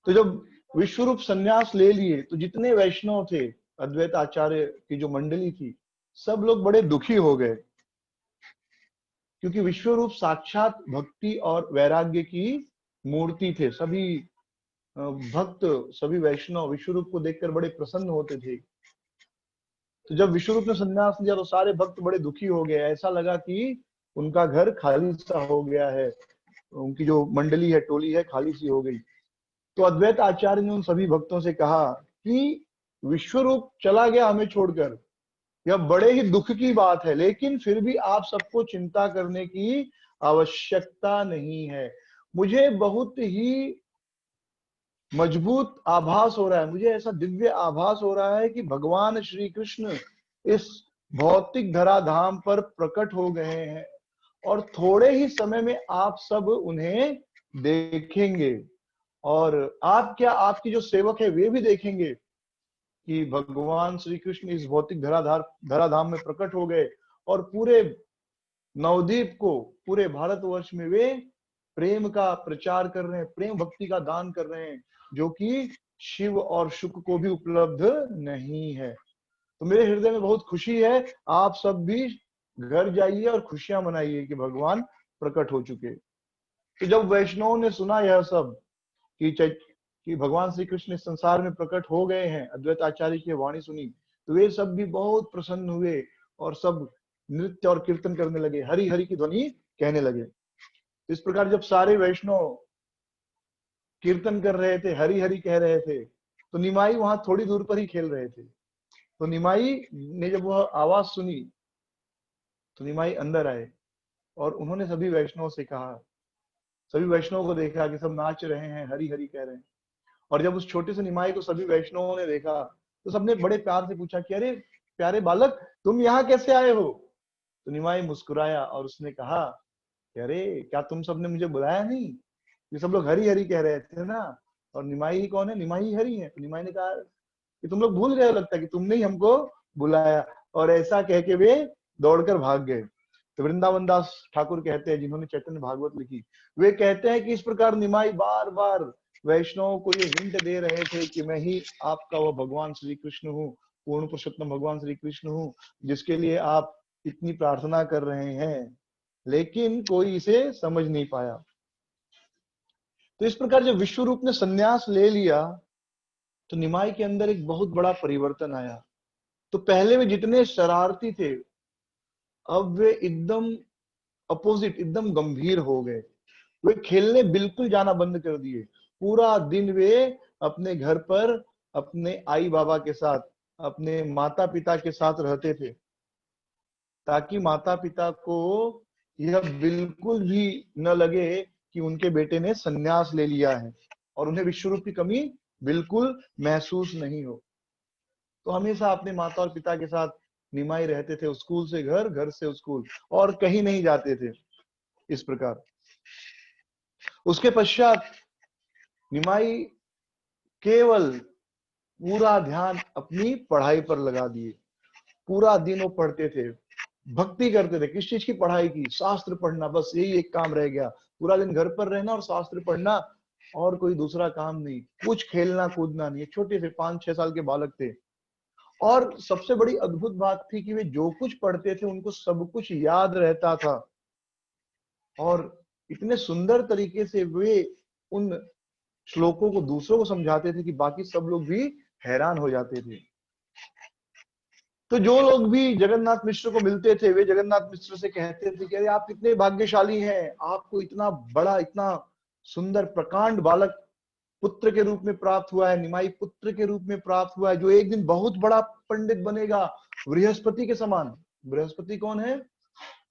तो जब विश्वरूप संन्यास ले लिए तो जितने वैष्णव थे, अद्वैत आचार्य की जो मंडली थी, सब लोग बड़े दुखी हो गए, क्योंकि विश्वरूप साक्षात भक्ति और वैराग्य की मूर्ति थे। सभी भक्त, सभी वैष्णव विश्वरूप को देखकर बड़े प्रसन्न होते थे। तो जब विश्वरूप ने संन्यास लिया तो सारे भक्त बड़े दुखी हो गए। ऐसा लगा कि उनका घर खाली सा हो गया है, उनकी जो मंडली है, टोली है, खाली सी हो गई। तो अद्वैत आचार्य ने उन सभी भक्तों से कहा कि विश्वरूप चला गया हमें छोड़कर, यह बड़े ही दुख की बात है, लेकिन फिर भी आप सबको चिंता करने की आवश्यकता नहीं है। मुझे बहुत ही मजबूत आभास हो रहा है, मुझे ऐसा दिव्य आभास हो रहा है कि भगवान श्री कृष्ण इस भौतिक धराधाम पर प्रकट हो गए हैं और थोड़े ही समय में आप सब उन्हें देखेंगे। और आप क्या, आपकी जो सेवक है वे भी देखेंगे कि भगवान श्री कृष्ण इस भौतिक धराधाम में प्रकट हो गए और पूरे नवद्वीप को, पूरे भारतवर्ष में वे प्रेम का प्रचार कर रहे हैं, प्रेम भक्ति का दान कर रहे हैं, जो कि शिव और शुक को भी उपलब्ध नहीं है। तो मेरे हृदय में बहुत खुशी है, आप सब भी घर जाइए और खुशियां मनाइए कि भगवान प्रकट हो चुके। तो जब वैष्णवों ने सुना यह सब कि भगवान श्री कृष्ण इस संसार में प्रकट हो गए हैं, अद्वैत आचार्य की वाणी सुनी, तो वे सब भी बहुत प्रसन्न हुए और सब नृत्य और कीर्तन करने लगे, हरि हरि की ध्वनि कहने लगे। इस प्रकार जब सारे वैष्णव कीर्तन कर रहे थे, हरि हरि कह रहे थे, तो निमाई वहां थोड़ी दूर पर ही खेल रहे थे। तो निमाई ने जब वह आवाज सुनी तो निमाई अंदर आए और उन्होंने सभी वैष्णव से कहा, सभी वैष्णव को देखा कि सब नाच रहे हैं, हरि हरि कह रहे हैं। और जब उस छोटे से निमाई को सभी वैष्णवों ने देखा तो सबने बड़े प्यार से पूछा कि अरे प्यारे बालक, तुम यहाँ कैसे आए हो? तो निमाई मुस्कुराया और उसने कहा कि अरे क्या तुम सबने मुझे बुलाया नहीं? ये सब लोग हरी हरी कह रहे थे ना, और निमाई ही कौन है? निमाई ही हरी है। तो निमाई ने कहा कि तुम लोग भूल गए, लगता है कि तुमने ही हमको बुलाया। और ऐसा कह के वे दौड़कर भाग गए। तो वृंदावन दास ठाकुर कहते हैं, जिन्होंने चैतन्य भागवत लिखी, वे कहते हैं कि इस प्रकार निमाई बार बार वैष्णव को ये हिंट दे रहे थे कि मैं ही आपका वह भगवान श्री कृष्ण हूँ, पूर्ण पुरुषोत्तम भगवान श्री कृष्ण हूँ, जिसके लिए आप इतनी प्रार्थना कर रहे हैं, लेकिन कोई इसे समझ नहीं पाया। तो इस प्रकार जब विश्वरूप ने संन्यास ले लिया तो निमाई के अंदर एक बहुत बड़ा परिवर्तन आया। तो पहले वे जितने शरारती थे, अब वे एकदम अपोजिट, एकदम गंभीर हो गए। वे खेलने बिल्कुल जाना बंद कर दिए। पूरा दिन वे अपने घर पर अपने आई बाबा के साथ, अपने माता पिता के साथ रहते थे, ताकि माता पिता को यह बिल्कुल भी न लगे कि उनके बेटे ने संन्यास ले लिया है, और उन्हें विश्वरूप की कमी बिल्कुल महसूस नहीं हो। तो हमेशा अपने माता और पिता के साथ निमाई रहते थे, स्कूल से घर, घर से स्कूल, और कहीं नहीं जाते थे। इस प्रकार उसके पश्चात निमाई केवल पूरा ध्यान अपनी पढ़ाई पर लगा दिए। पूरा दिन वो पढ़ते थे, भक्ति करते थे। किस चीज की पढ़ाई की? शास्त्र पढ़ना, बस यही एक काम रह गया। पूरा दिन घर पर रहना और शास्त्र पढ़ना, और कोई दूसरा काम नहीं। कुछ खेलना कूदना नहीं। छोटे से 5-6 साल के बालक थे। और सबसे बड़ी अद्भुत बात थी कि वे जो कुछ पढ़ते थे उनको सब कुछ याद रहता था, और इतने सुंदर तरीके से वे उन श्लोकों को दूसरों को समझाते थे कि बाकी सब लोग भी हैरान हो जाते थे। तो जो लोग भी जगन्नाथ मिश्र को मिलते थे, वे जगन्नाथ मिश्र से कहते थे कि अरे आप कितने भाग्यशाली हैं, आपको इतना बड़ा, इतना सुंदर प्रकांड बालक पुत्र के रूप में प्राप्त हुआ है, निमाई पुत्र के रूप में प्राप्त हुआ है, जो एक दिन बहुत बड़ा पंडित बनेगा, बृहस्पति के समान। बृहस्पति कौन है?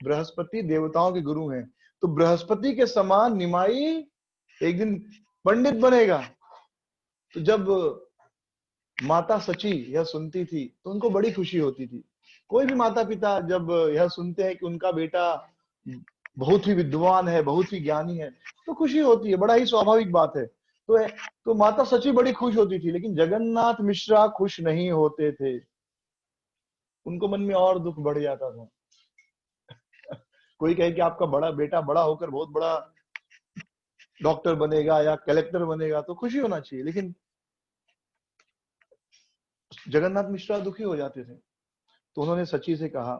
बृहस्पति देवताओं के गुरु हैं। तो बृहस्पति के समान निमाई एक दिन पंडित बनेगा। तो जब माता सची यह सुनती थी तो उनको बड़ी खुशी होती थी। कोई भी माता पिता जब यह सुनते हैं कि उनका बेटा बहुत ही विद्वान है, बहुत ही ज्ञानी है, तो खुशी होती है, बड़ा ही स्वाभाविक बात है। तो माता सची बड़ी खुश होती थी, लेकिन जगन्नाथ मिश्रा खुश नहीं होते थे। उनको मन में और दुख बढ़ जाता था। कोई कहे कि आपका बड़ा बेटा बड़ा होकर बहुत बड़ा डॉक्टर बनेगा या कलेक्टर बनेगा तो खुशी होना चाहिए, लेकिन जगन्नाथ मिश्रा दुखी हो जाते थे। तो उन्होंने सची से कहा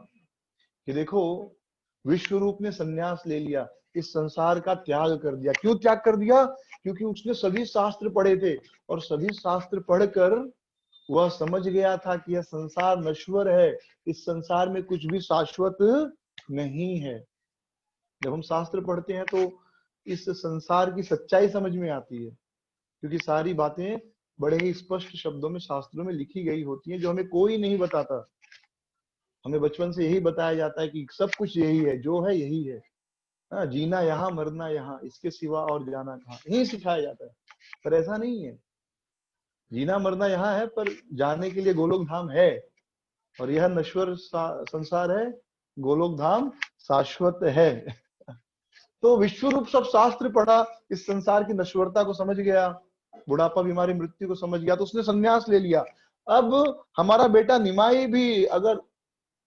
कि देखो, विश्व रूप ने संन्यास ले लिया, इस संसार का त्याग कर दिया। क्यों त्याग कर दिया? क्योंकि उसने सभी शास्त्र पढ़े थे, और सभी शास्त्र पढ़कर वह समझ गया था कि यह संसार नश्वर है, इस संसार में कुछ भी शाश्वत नहीं है। जब हम शास्त्र पढ़ते हैं तो इस संसार की सच्चाई समझ में आती है, क्योंकि सारी बातें बड़े ही स्पष्ट शब्दों में शास्त्रों में लिखी गई होती हैं, जो हमें कोई नहीं बताता। हमें बचपन से यही बताया जाता है कि सब कुछ यही है, जो है यही है। हाँ, जीना यहाँ मरना यहाँ, इसके सिवा और जाना कहाँ, यही सिखाया जाता है। पर ऐसा नहीं है, जीना मरना यहाँ है, पर जाने के लिए गोलोक धाम है, और यह नश्वर संसार है, गोलोक धाम शाश्वत है। तो विश्व रूप सब शास्त्र पढ़ा, इस संसार की नश्वरता को समझ गया, बुढ़ापा बीमारी मृत्यु को समझ गया, तो उसने संन्यास ले लिया। अब हमारा बेटा निमाई भी अगर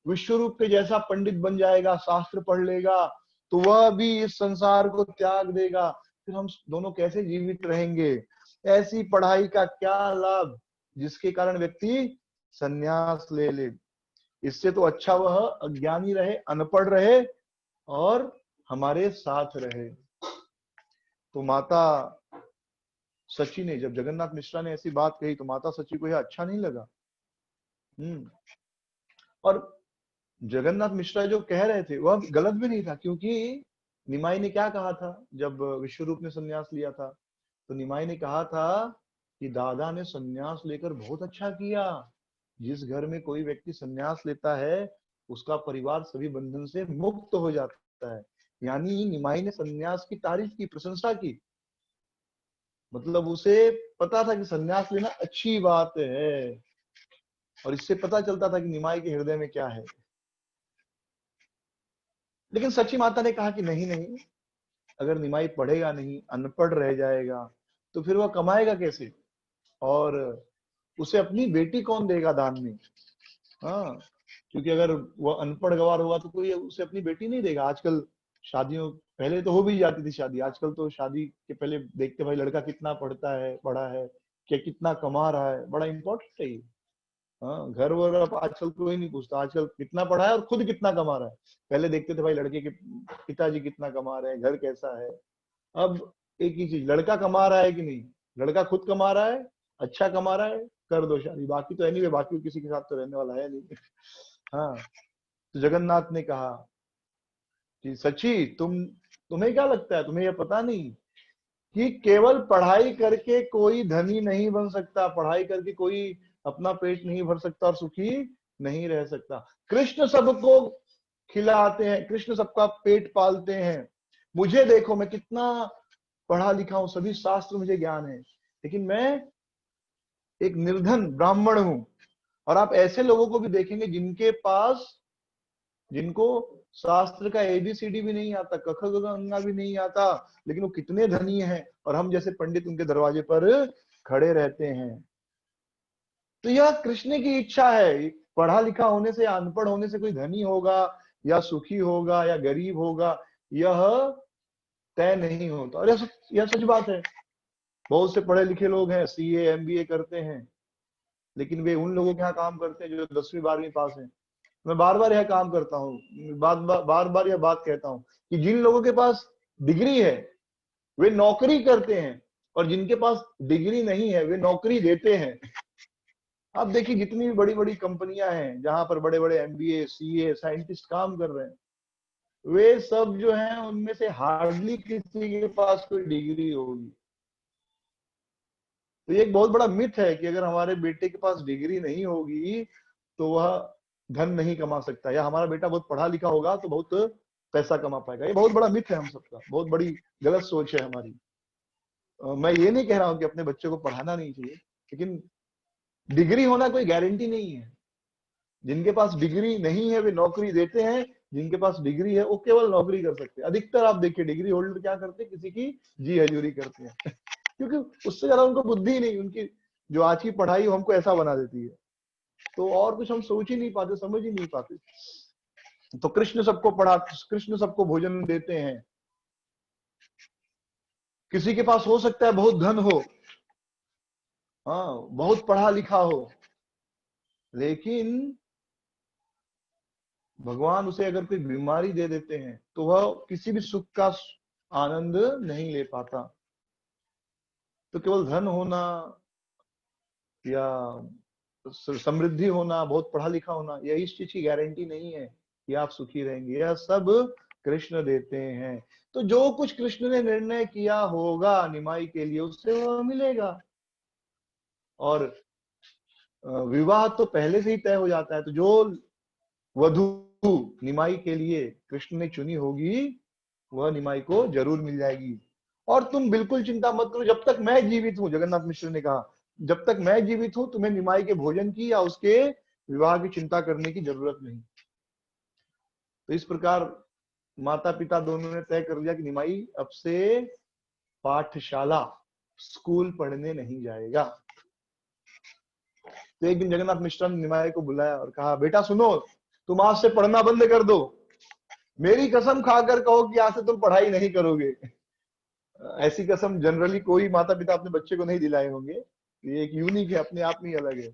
विश्व रूप के जैसा पंडित बन जाएगा, शास्त्र पढ़ लेगा, तो वह भी इस संसार को त्याग देगा। फिर हम दोनों कैसे जीवित रहेंगे? ऐसी पढ़ाई का क्या लाभ जिसके कारण व्यक्ति संन्यास ले ले। इससे तो अच्छा वह अज्ञानी रहे, अनपढ़ रहे, और हमारे साथ रहे। तो माता सची ने, जब जगन्नाथ मिश्रा ने ऐसी बात कही, तो माता सची को यह अच्छा नहीं लगा। और जगन्नाथ मिश्रा जो कह रहे थे वह गलत भी नहीं था, क्योंकि निमाई ने क्या कहा था जब विश्वरूप ने संन्यास लिया था? तो निमाई ने कहा था कि दादा ने संन्यास लेकर बहुत अच्छा किया। जिस घर में कोई व्यक्ति संन्यास लेता है, उसका परिवार सभी बंधन से मुक्त हो जाता है। यानी निमाई ने संन्यास की तारीफ की, प्रशंसा की। मतलब उसे पता था कि संन्यास लेना अच्छी बात है, और इससे पता चलता था कि निमाई के हृदय में क्या है। लेकिन सची माता ने कहा कि नहीं नहीं, अगर निमाई पढ़ेगा नहीं, अनपढ़ रह जाएगा, तो फिर वह कमाएगा कैसे? और उसे अपनी बेटी कौन देगा दान में? हाँ, क्योंकि अगर वह अनपढ़ गवार होगा तो कोई उसे अपनी बेटी नहीं देगा। आजकल शादियों, पहले तो हो भी जाती थी शादी, आजकल तो शादी के पहले देखते भाई लड़का कितना पढ़ता है, पढ़ा है, क्या कितना कमा रहा है, बड़ा इंपॉर्टेंट है ये। हाँ, घर वगैरह अब आजकल कोई नहीं पूछता, आजकल कितना पढ़ा है और खुद कितना कमा रहा है। पहले देखते थे भाई लड़के के पिताजी कितना कमा रहे हैं, घर कैसा है। अब एक ही चीज, लड़का कमा रहा है कि नहीं, लड़का खुद कमा रहा है, अच्छा कमा रहा है, कर दो शादी। बाकी तो एनीवे, बाकी किसी के साथ तो रहने वाला है नहीं। हाँ, तो जगन्नाथ ने कहा कि सची, तुम्हें क्या लगता है, तुम्हें यह पता नहीं कि केवल पढ़ाई करके कोई धनी नहीं बन सकता, पढ़ाई करके कोई अपना पेट नहीं भर सकता और सुखी नहीं रह सकता। कृष्ण सबको खिलाते हैं, कृष्ण सबका पेट पालते हैं। मुझे देखो, मैं कितना पढ़ा लिखा हूं, सभी शास्त्र मुझे ज्ञान है, लेकिन मैं एक निर्धन ब्राह्मण हूं। और आप ऐसे लोगों को भी देखेंगे जिनके पास, जिनको शास्त्र का एबीसीडी भी नहीं आता, क ख ग घ भी नहीं आता, लेकिन वो कितने धनी हैं, और हम जैसे पंडित उनके दरवाजे पर खड़े रहते हैं। तो यह कृष्ण की इच्छा है। पढ़ा लिखा होने से या अनपढ़ होने से कोई धनी होगा या सुखी होगा या गरीब होगा, यह तय नहीं होता। और यह सच बात है। बहुत से पढ़े लिखे लोग हैं, सीए एमबीए करते हैं, लेकिन वे उन लोगों के यहाँ काम करते हैं जो 10वीं 12वीं पास हैं। मैं बार बार यह काम करता हूँ, बार बार यह बात कहता हूँ कि जिन लोगों के पास डिग्री है वे नौकरी करते हैं, और जिनके पास डिग्री नहीं है वे नौकरी देते हैं। आप देखिए, जितनी भी बड़ी बड़ी कंपनियां हैं जहां पर बड़े बड़े एमबीए सीए साइंटिस्ट काम कर रहे हैं, वे सब जो हैं उनमें से हार्डली किसी के पास कोई डिग्री होगी। तो ये एक बहुत बड़ा मिथ है कि अगर हमारे बेटे के पास डिग्री नहीं होगी तो वह धन नहीं कमा सकता, या हमारा बेटा बहुत पढ़ा लिखा होगा तो बहुत पैसा कमा पाएगा। ये बहुत बड़ा मिथ है हम सबका, बहुत बड़ी गलत सोच है हमारी। मैं ये नहीं कह रहा हूं कि अपने बच्चे को पढ़ाना नहीं चाहिए, लेकिन डिग्री होना कोई गारंटी नहीं है। जिनके पास डिग्री नहीं है वे नौकरी देते हैं, जिनके पास डिग्री है वो केवल नौकरी कर सकते हैं। अधिकतर आप देखिए डिग्री होल्डर क्या करते हैं, किसी की जी हजूरी करते हैं। क्योंकि उससे ज्यादा उनको बुद्धि नहीं, उनकी जो आज की पढ़ाई हमको ऐसा बना देती है, तो और कुछ हम सोच ही नहीं पाते, समझ ही नहीं पाते। तो कृष्ण सबको पढ़ा, कृष्ण सबको भोजन देते हैं, किसी के पास हो सकता है बहुत धन हो, हाँ, बहुत पढ़ा लिखा हो, लेकिन भगवान उसे अगर कोई बीमारी दे देते हैं तो वह किसी भी सुख का आनंद नहीं ले पाता। तो केवल धन होना या समृद्धि होना, बहुत पढ़ा लिखा होना, यही इस चीज की गारंटी नहीं है कि आप सुखी रहेंगे। यह सब कृष्ण देते हैं। तो जो कुछ कृष्ण ने निर्णय किया होगा निमाई के लिए, उससे वह मिलेगा। और विवाह तो पहले से ही तय हो जाता है। तो जो वधु निमाई के लिए कृष्ण ने चुनी होगी, वह निमाई को जरूर मिल जाएगी। और तुम बिल्कुल चिंता मत करो, जब तक मैं जीवित हूं, जगन्नाथ मिश्र ने कहा, जब तक मैं जीवित हूं तुम्हें निमाई के भोजन की या उसके विवाह की चिंता करने की जरूरत नहीं। तो इस प्रकार माता पिता दोनों ने तय कर लिया कि निमाई अब से पाठशाला, स्कूल पढ़ने नहीं जाएगा। तो एक दिन जगन्नाथ मिश्र ने निमाई को बुलाया और कहा, बेटा सुनो, तुम आज से पढ़ना बंद कर दो, मेरी कसम खाकर कहो कि आज से तुम पढ़ाई नहीं करोगे। ऐसी कसम जनरली कोई माता पिता अपने बच्चे को नहीं दिलाए होंगे। ये एक यूनिक है, अपने आप में ही अलग है।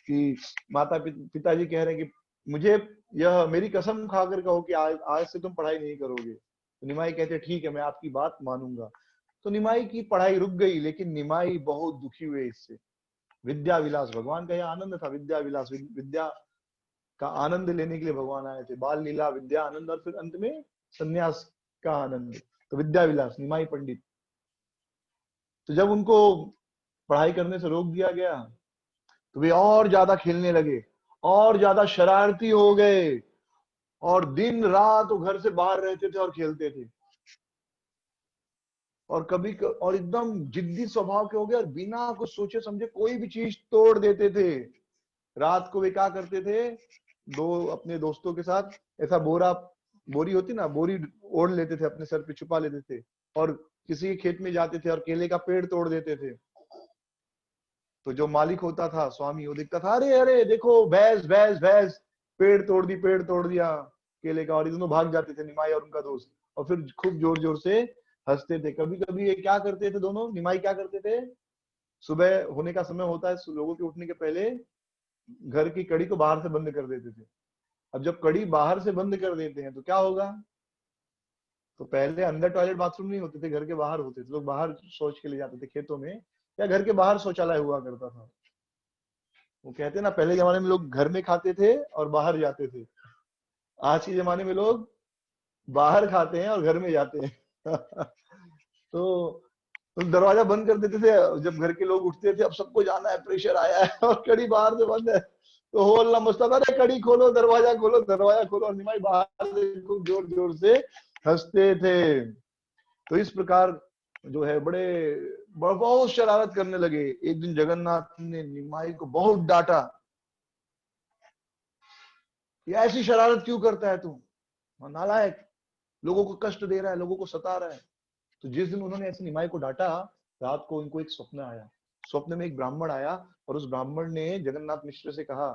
कि माता पिताजी कह रहे हैं कि मुझे यह मेरी कसम खाकर कहो कि आज से तुम पढ़ाई नहीं करोगे। तो निमाई कहते ठीक है, मैं आपकी बात मानूंगा। तो निमाई की पढ़ाई रुक गई, लेकिन निमाई बहुत दुखी हुए इससे। विद्या विलास, भगवान का यह आनंद था, विद्या विलास, विद्या का आनंद लेने के लिए भगवान आए थे। बाल लीला, विद्या आनंद, और फिर अंत में संन्यास का आनंद। तो विद्या विलास, निमाई पंडित। तो जब उनको पढ़ाई करने से रोक दिया गया तो वे और ज्यादा खेलने लगे, और ज्यादा शरारती हो गए, और दिन रात वो घर से बाहर रहते थे और खेलते थे। और और एकदम जिद्दी स्वभाव के हो गए, और बिना कुछ सोचे समझे कोई भी चीज तोड़ देते थे। रात को वे क्या करते थे, अपने दोस्तों के साथ ऐसा बोरी होती ना, बोरी ओढ़ लेते थे, अपने सर पे छुपा लेते थे, और किसी के खेत में जाते थे और केले का पेड़ तोड़ देते थे। तो जो मालिक होता था, स्वामी, वो देखता था, अरे अरे देखो, भैंस भैंस भैंस, पेड़ तोड़ दिया केले का। और दोनों भाग जाते थे, निमाई और उनका दोस्त, और फिर खूब जोर जोर से हंसते थे। कभी कभी ये क्या करते थे दोनों, निमाई क्या करते थे, सुबह होने का समय होता है, लोगों के उठने के पहले घर की कड़ी को बाहर से बंद कर देते थे। अब जब कड़ी बाहर से बंद कर देते हैं तो क्या होगा, तो पहले अंदर टॉयलेट बाथरूम नहीं होते थे, घर के बाहर होते थे। लोग बाहर शौच के लिए जाते थे खेतों में, या घर के बाहर शौचालय हुआ करता था। वो कहते हैं ना, पहले जमाने में लोग घर में खाते थे और बाहर जाते थे। आज के जमाने में लोग बाहर खाते हैं और घर में जाते हैं। तो दरवाजा बंद कर देते थे जब घर के लोग उठते थे, अब सबको जाना है, प्रेशर आया है, और कड़ी बाहर से बंद है, तो हो अल्लाह मस्ता, अरे कड़ी खोलो, दरवाजा खोलो, दरवाजा खोलो, और निमाई बाहर से खूब जोर जोर से हंसते थे। तो इस प्रकार जो है बहुत शरारत करने लगे। एक दिन जगन्नाथ ने निमाई को बहुत डांटा, ये ऐसी शरारत क्यों करता है तू, नालायक, लोगों को कष्ट दे रहा है, लोगों को सता रहा है। तो जिस दिन उन्होंने ऐसे निमाई को डांटा, रात को उनको एक स्वप्न आया। स्वप्न में एक ब्राह्मण आया, और उस ब्राह्मण ने जगन्नाथ मिश्र से कहा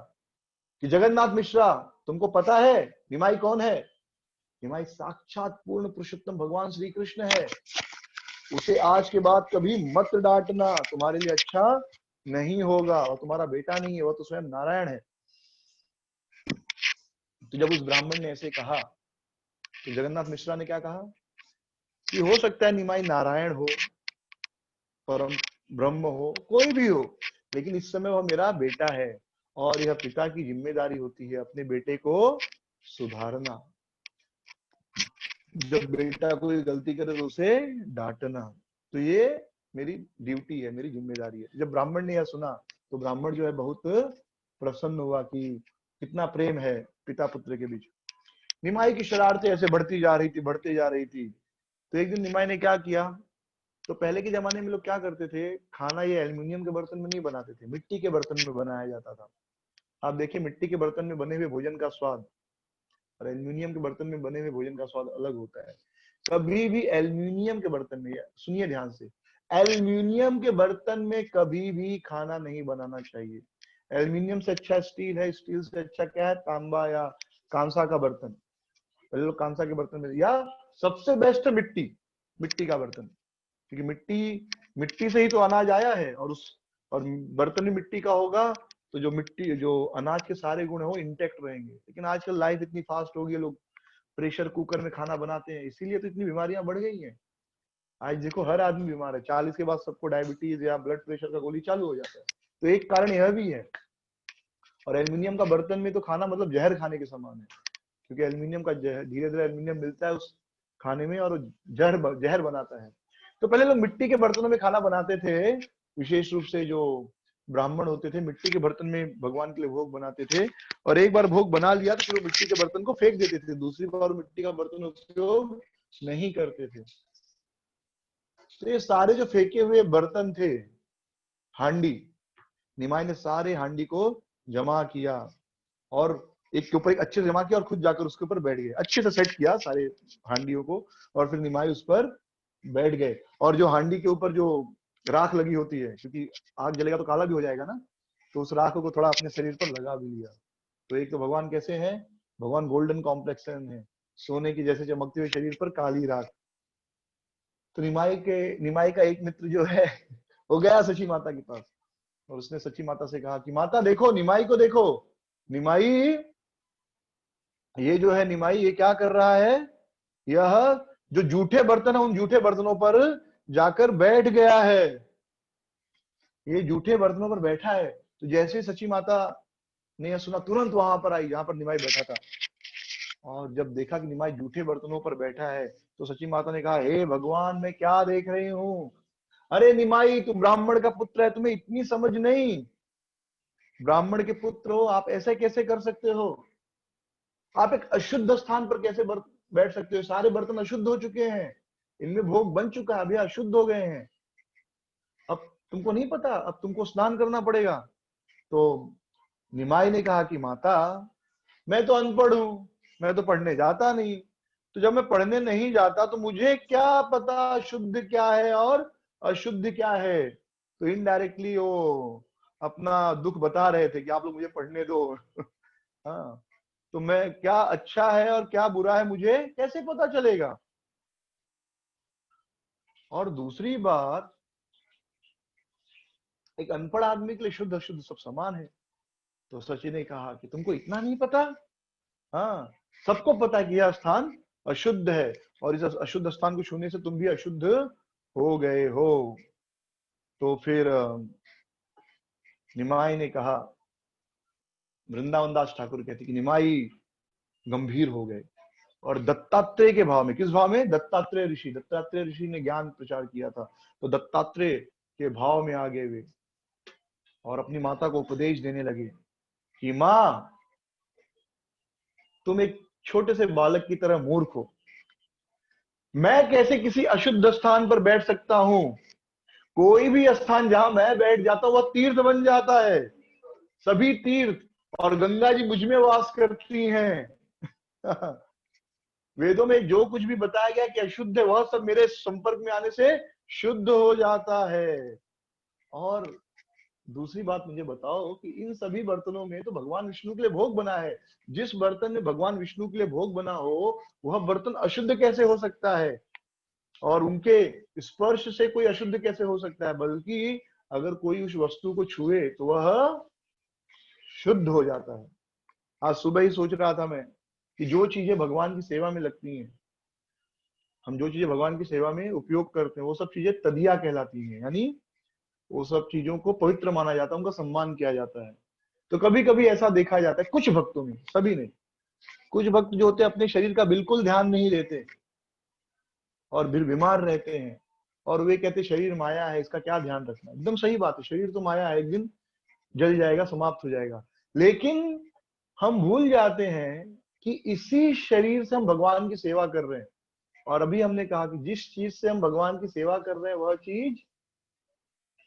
कि जगन्नाथ मिश्रा, तुमको पता है निमाई कौन है? निमाई साक्षात पूर्ण पुरुषोत्तम भगवान श्री कृष्ण है। उसे आज के बाद कभी मत डांटना, तुम्हारे लिए अच्छा नहीं होगा, और तुम्हारा बेटा नहीं है, वह तो स्वयं नारायण है। तो जब उस ब्राह्मण ने ऐसे कहा, तो जगन्नाथ मिश्रा ने क्या कहा कि हो सकता है निमाई नारायण हो, परम ब्रह्म हो, कोई भी हो, लेकिन इस समय वह मेरा बेटा है, और यह पिता की जिम्मेदारी होती है अपने बेटे को सुधारना। जब बेटा कोई गलती करे तो उसे डांटना, तो ये मेरी ड्यूटी है, मेरी जिम्मेदारी है। जब ब्राह्मण ने यह सुना, तो ब्राह्मण जो है बहुत प्रसन्न हुआ कि कितना प्रेम है पिता पुत्र के बीच। निमाई की शरारतें ऐसे बढ़ती जा रही थी, बढ़ती जा रही थी। तो एक दिन निमाई ने क्या किया, तो पहले के जमाने में लोग क्या करते थे, खाना ये एल्युमिनियम के बर्तन में नहीं बनाते थे, मिट्टी के बर्तन में बनाया जाता था। आप देखिए, मिट्टी के बर्तन में बने हुए भोजन का स्वाद और एल्युमिनियम के बर्तन में बने हुए भोजन का स्वाद अलग होता है। कभी भी एल्युमिनियम के बर्तन में, सुनिए ध्यान से, एल्युमिनियम के बर्तन में कभी भी खाना नहीं बनाना चाहिए। एल्युमिनियम से अच्छा स्टील है, स्टील से अच्छा क्या है, तांबा या कांसा का बर्तन। पहले लोग कांसा के बर्तन में, या सबसे बेस्ट मिट्टी, मिट्टी का बर्तन, क्योंकि मिट्टी से ही तो अनाज आया है, और बर्तन भी मिट्टी का होगा, तो जो अनाज के सारे गुण है वो इंटेक्ट रहेंगे। लेकिन आजकल लाइफ इतनी फास्ट हो गई है, लोग प्रेशर कुकर में खाना बनाते हैं, इसीलिए तो इतनी बीमारियां बढ़ गई हैं। आज देखो हर आदमी बीमार है, 40 के बाद सबको डायबिटीज या ब्लड प्रेशर का गोली चालू हो जाता है। तो एक कारण यह भी है। और एल्यूमिनियम का बर्तन में तो खाना मतलब जहर खाने के समान है, क्योंकि एल्यूमिनियम का धीरे धीरे एल्यूमिनियम मिलता है उस खाने में, और जहर बनाता है। तो पहले लोग मिट्टी के बर्तनों में खाना बनाते थे, विशेष रूप से जो ब्राह्मण होते थे मिट्टी के बर्तन में भगवान के लिए भोग बनाते थे, और एक बार भोग बना लिया तो फिर वो मिट्टी के बर्तन को फेंक देते थे, दूसरी बार मिट्टी का बर्तन उपयोग नहीं करते थे। तो ये सारे जो फेंके हुए बर्तन थे, हांडी, निमाई ने सारे हांडी को जमा किया, और एक के ऊपर एक अच्छे से जमा किया, और खुद जाकर उसके ऊपर बैठ गए, अच्छे से सेट किया सारे हांडियों को, और फिर निमाई उस पर बैठ गए। और जो हांडी के ऊपर जो राख लगी होती है, क्योंकि आग जलेगा तो काला भी हो जाएगा ना, तो उस राख को थोड़ा अपने शरीर पर लगा भी लिया। तो एक तो भगवान कैसे हैं, भगवान गोल्डन कॉम्प्लेक्शन है, सोने की जैसे चमकते हुए शरीर पर काली राख। तो निमाई का एक मित्र जो है वो गया सची माता के पास, और उसने सची माता से कहा कि माता देखो, निमाई को देखो, निमाई, ये जो है निमाई, ये क्या कर रहा है, यह जो जूठे बर्तन है उन जूठे बर्तनों पर जाकर बैठ गया है, ये जूठे बर्तनों पर बैठा है। तो जैसे सची माता ने यह सुना, तुरंत वहां पर आई जहां पर निमाई बैठा था, और जब देखा कि निमाई जूठे बर्तनों पर बैठा है, तो सची माता ने कहा, हे भगवान, मैं क्या देख रही हूँ, अरे निमाई, तू ब्राह्मण का पुत्र है, तुम्हें इतनी समझ नहीं, ब्राह्मण के पुत्र हो, आप ऐसे कैसे कर सकते हो, आप एक अशुद्ध स्थान पर कैसे बैठ सकते हो, सारे बर्तन अशुद्ध हो चुके हैं, इनमें भोग बन चुका है, अभी अशुद्ध हो गए हैं, अब तुमको नहीं पता, अब तुमको स्नान करना पड़ेगा। तो निमाई ने कहा कि माता, मैं तो अनपढ़ हूं, मैं तो पढ़ने जाता नहीं, तो जब मैं पढ़ने नहीं जाता तो मुझे क्या पता शुद्ध क्या है और अशुद्ध क्या है। तो इनडायरेक्टली वो अपना दुख बता रहे थे कि आप लोग मुझे पढ़ने दो हाँ, तो मैं क्या अच्छा है और क्या बुरा है मुझे कैसे पता चलेगा। और दूसरी बात, एक अनपढ़ आदमी के लिए शुद्ध अशुद्ध सब समान है। तो सची ने कहा कि तुमको इतना नहीं पता, हाँ, सबको पता है कि यह स्थान अशुद्ध है, और इस अशुद्ध स्थान को छूने से तुम भी अशुद्ध हो गए हो। तो फिर निमाई ने कहा, वृंदावन दास ठाकुर कहते कि निमाई गंभीर हो गए, और दत्तात्रेय के भाव में, किस भाव में, दत्तात्रेय ऋषि ने ज्ञान प्रचार किया था, तो दत्तात्रेय के भाव में आ गए वे, और अपनी माता को उपदेश देने लगे कि माँ, तुम एक छोटे से बालक की तरह मूर्ख हो, मैं कैसे किसी अशुद्ध स्थान पर बैठ सकता हूं, कोई भी स्थान जहां मैं बैठ जाता हूं वह तीर्थ बन जाता है, सभी तीर्थ, और गंगा जी मुझ में वास करती हैं वेदों में जो कुछ भी बताया गया कि अशुद्ध है वह सब मेरे संपर्क में आने से शुद्ध हो जाता है। और दूसरी बात मुझे बताओ कि इन सभी बर्तनों में तो भगवान विष्णु के लिए भोग बना है, जिस बर्तन में भगवान विष्णु के लिए भोग बना हो वह बर्तन अशुद्ध कैसे हो सकता है, और उनके स्पर्श से कोई अशुद्ध कैसे हो सकता है, बल्कि अगर कोई उस वस्तु को छुए तो वह शुद्ध हो जाता है। आज सुबह ही सोच रहा था मैं कि जो चीजें भगवान की सेवा में लगती हैं, हम जो चीजें भगवान की सेवा में उपयोग करते हैं, वो सब चीजें तदिया कहलाती हैं, यानी वो सब चीजों को पवित्र माना जाता है, उनका सम्मान किया जाता है। तो कभी कभी ऐसा देखा जाता है कुछ भक्तों में, सभी नहीं, कुछ भक्त जो होते हैं अपने शरीर का बिल्कुल ध्यान नहीं देते और फिर बीमार रहते हैं, और वे कहते शरीर माया है, इसका क्या ध्यान रखना। एकदम सही बात है, शरीर तो माया है, एक दिन जल जाएगा, समाप्त हो जाएगा। लेकिन हम भूल जाते हैं कि इसी शरीर से हम भगवान की सेवा कर रहे हैं, और अभी हमने कहा कि जिस चीज से हम भगवान की सेवा कर रहे हैं वह चीज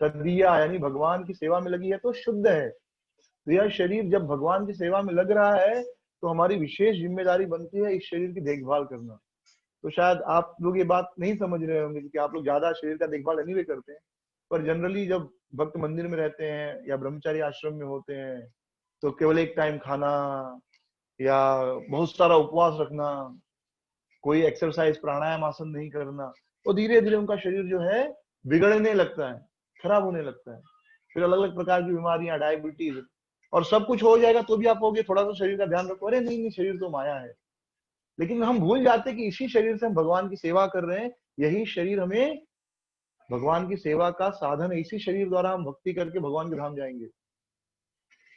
तदिया, यानी भगवान की सेवा में लगी है तो शुद्ध है। तो यह शरीर जब भगवान की सेवा में लग रहा है तो हमारी विशेष जिम्मेदारी बनती है इस शरीर की देखभाल करना। तो शायद आप लोग ये बात नहीं समझ रहे होंगे क्योंकि आप लोग ज्यादा शरीर का देखभाल एनीवे करते हैं, पर जनरली जब भक्त मंदिर में रहते हैं या ब्रह्मचारी आश्रम में होते हैं तो केवल एक टाइम खाना या बहुत सारा उपवास रखना, कोई एक्सरसाइज प्राणायाम आसन नहीं करना, वो धीरे धीरे उनका शरीर जो है बिगड़ने लगता है, खराब होने लगता है। फिर अलग अलग प्रकार की बीमारियां, डायबिटीज, और सब कुछ हो जाएगा तो भी आप कहोगे थोड़ा सा शरीर का ध्यान रखो, अरे नहीं नहीं, शरीर तो माया है। लेकिन हम भूल जाते हैं कि इसी शरीर से हम भगवान की सेवा कर रहे हैं, यही शरीर हमें भगवान की सेवा का साधन है, इसी शरीर द्वारा हम भक्ति करके भगवान के धाम जाएंगे।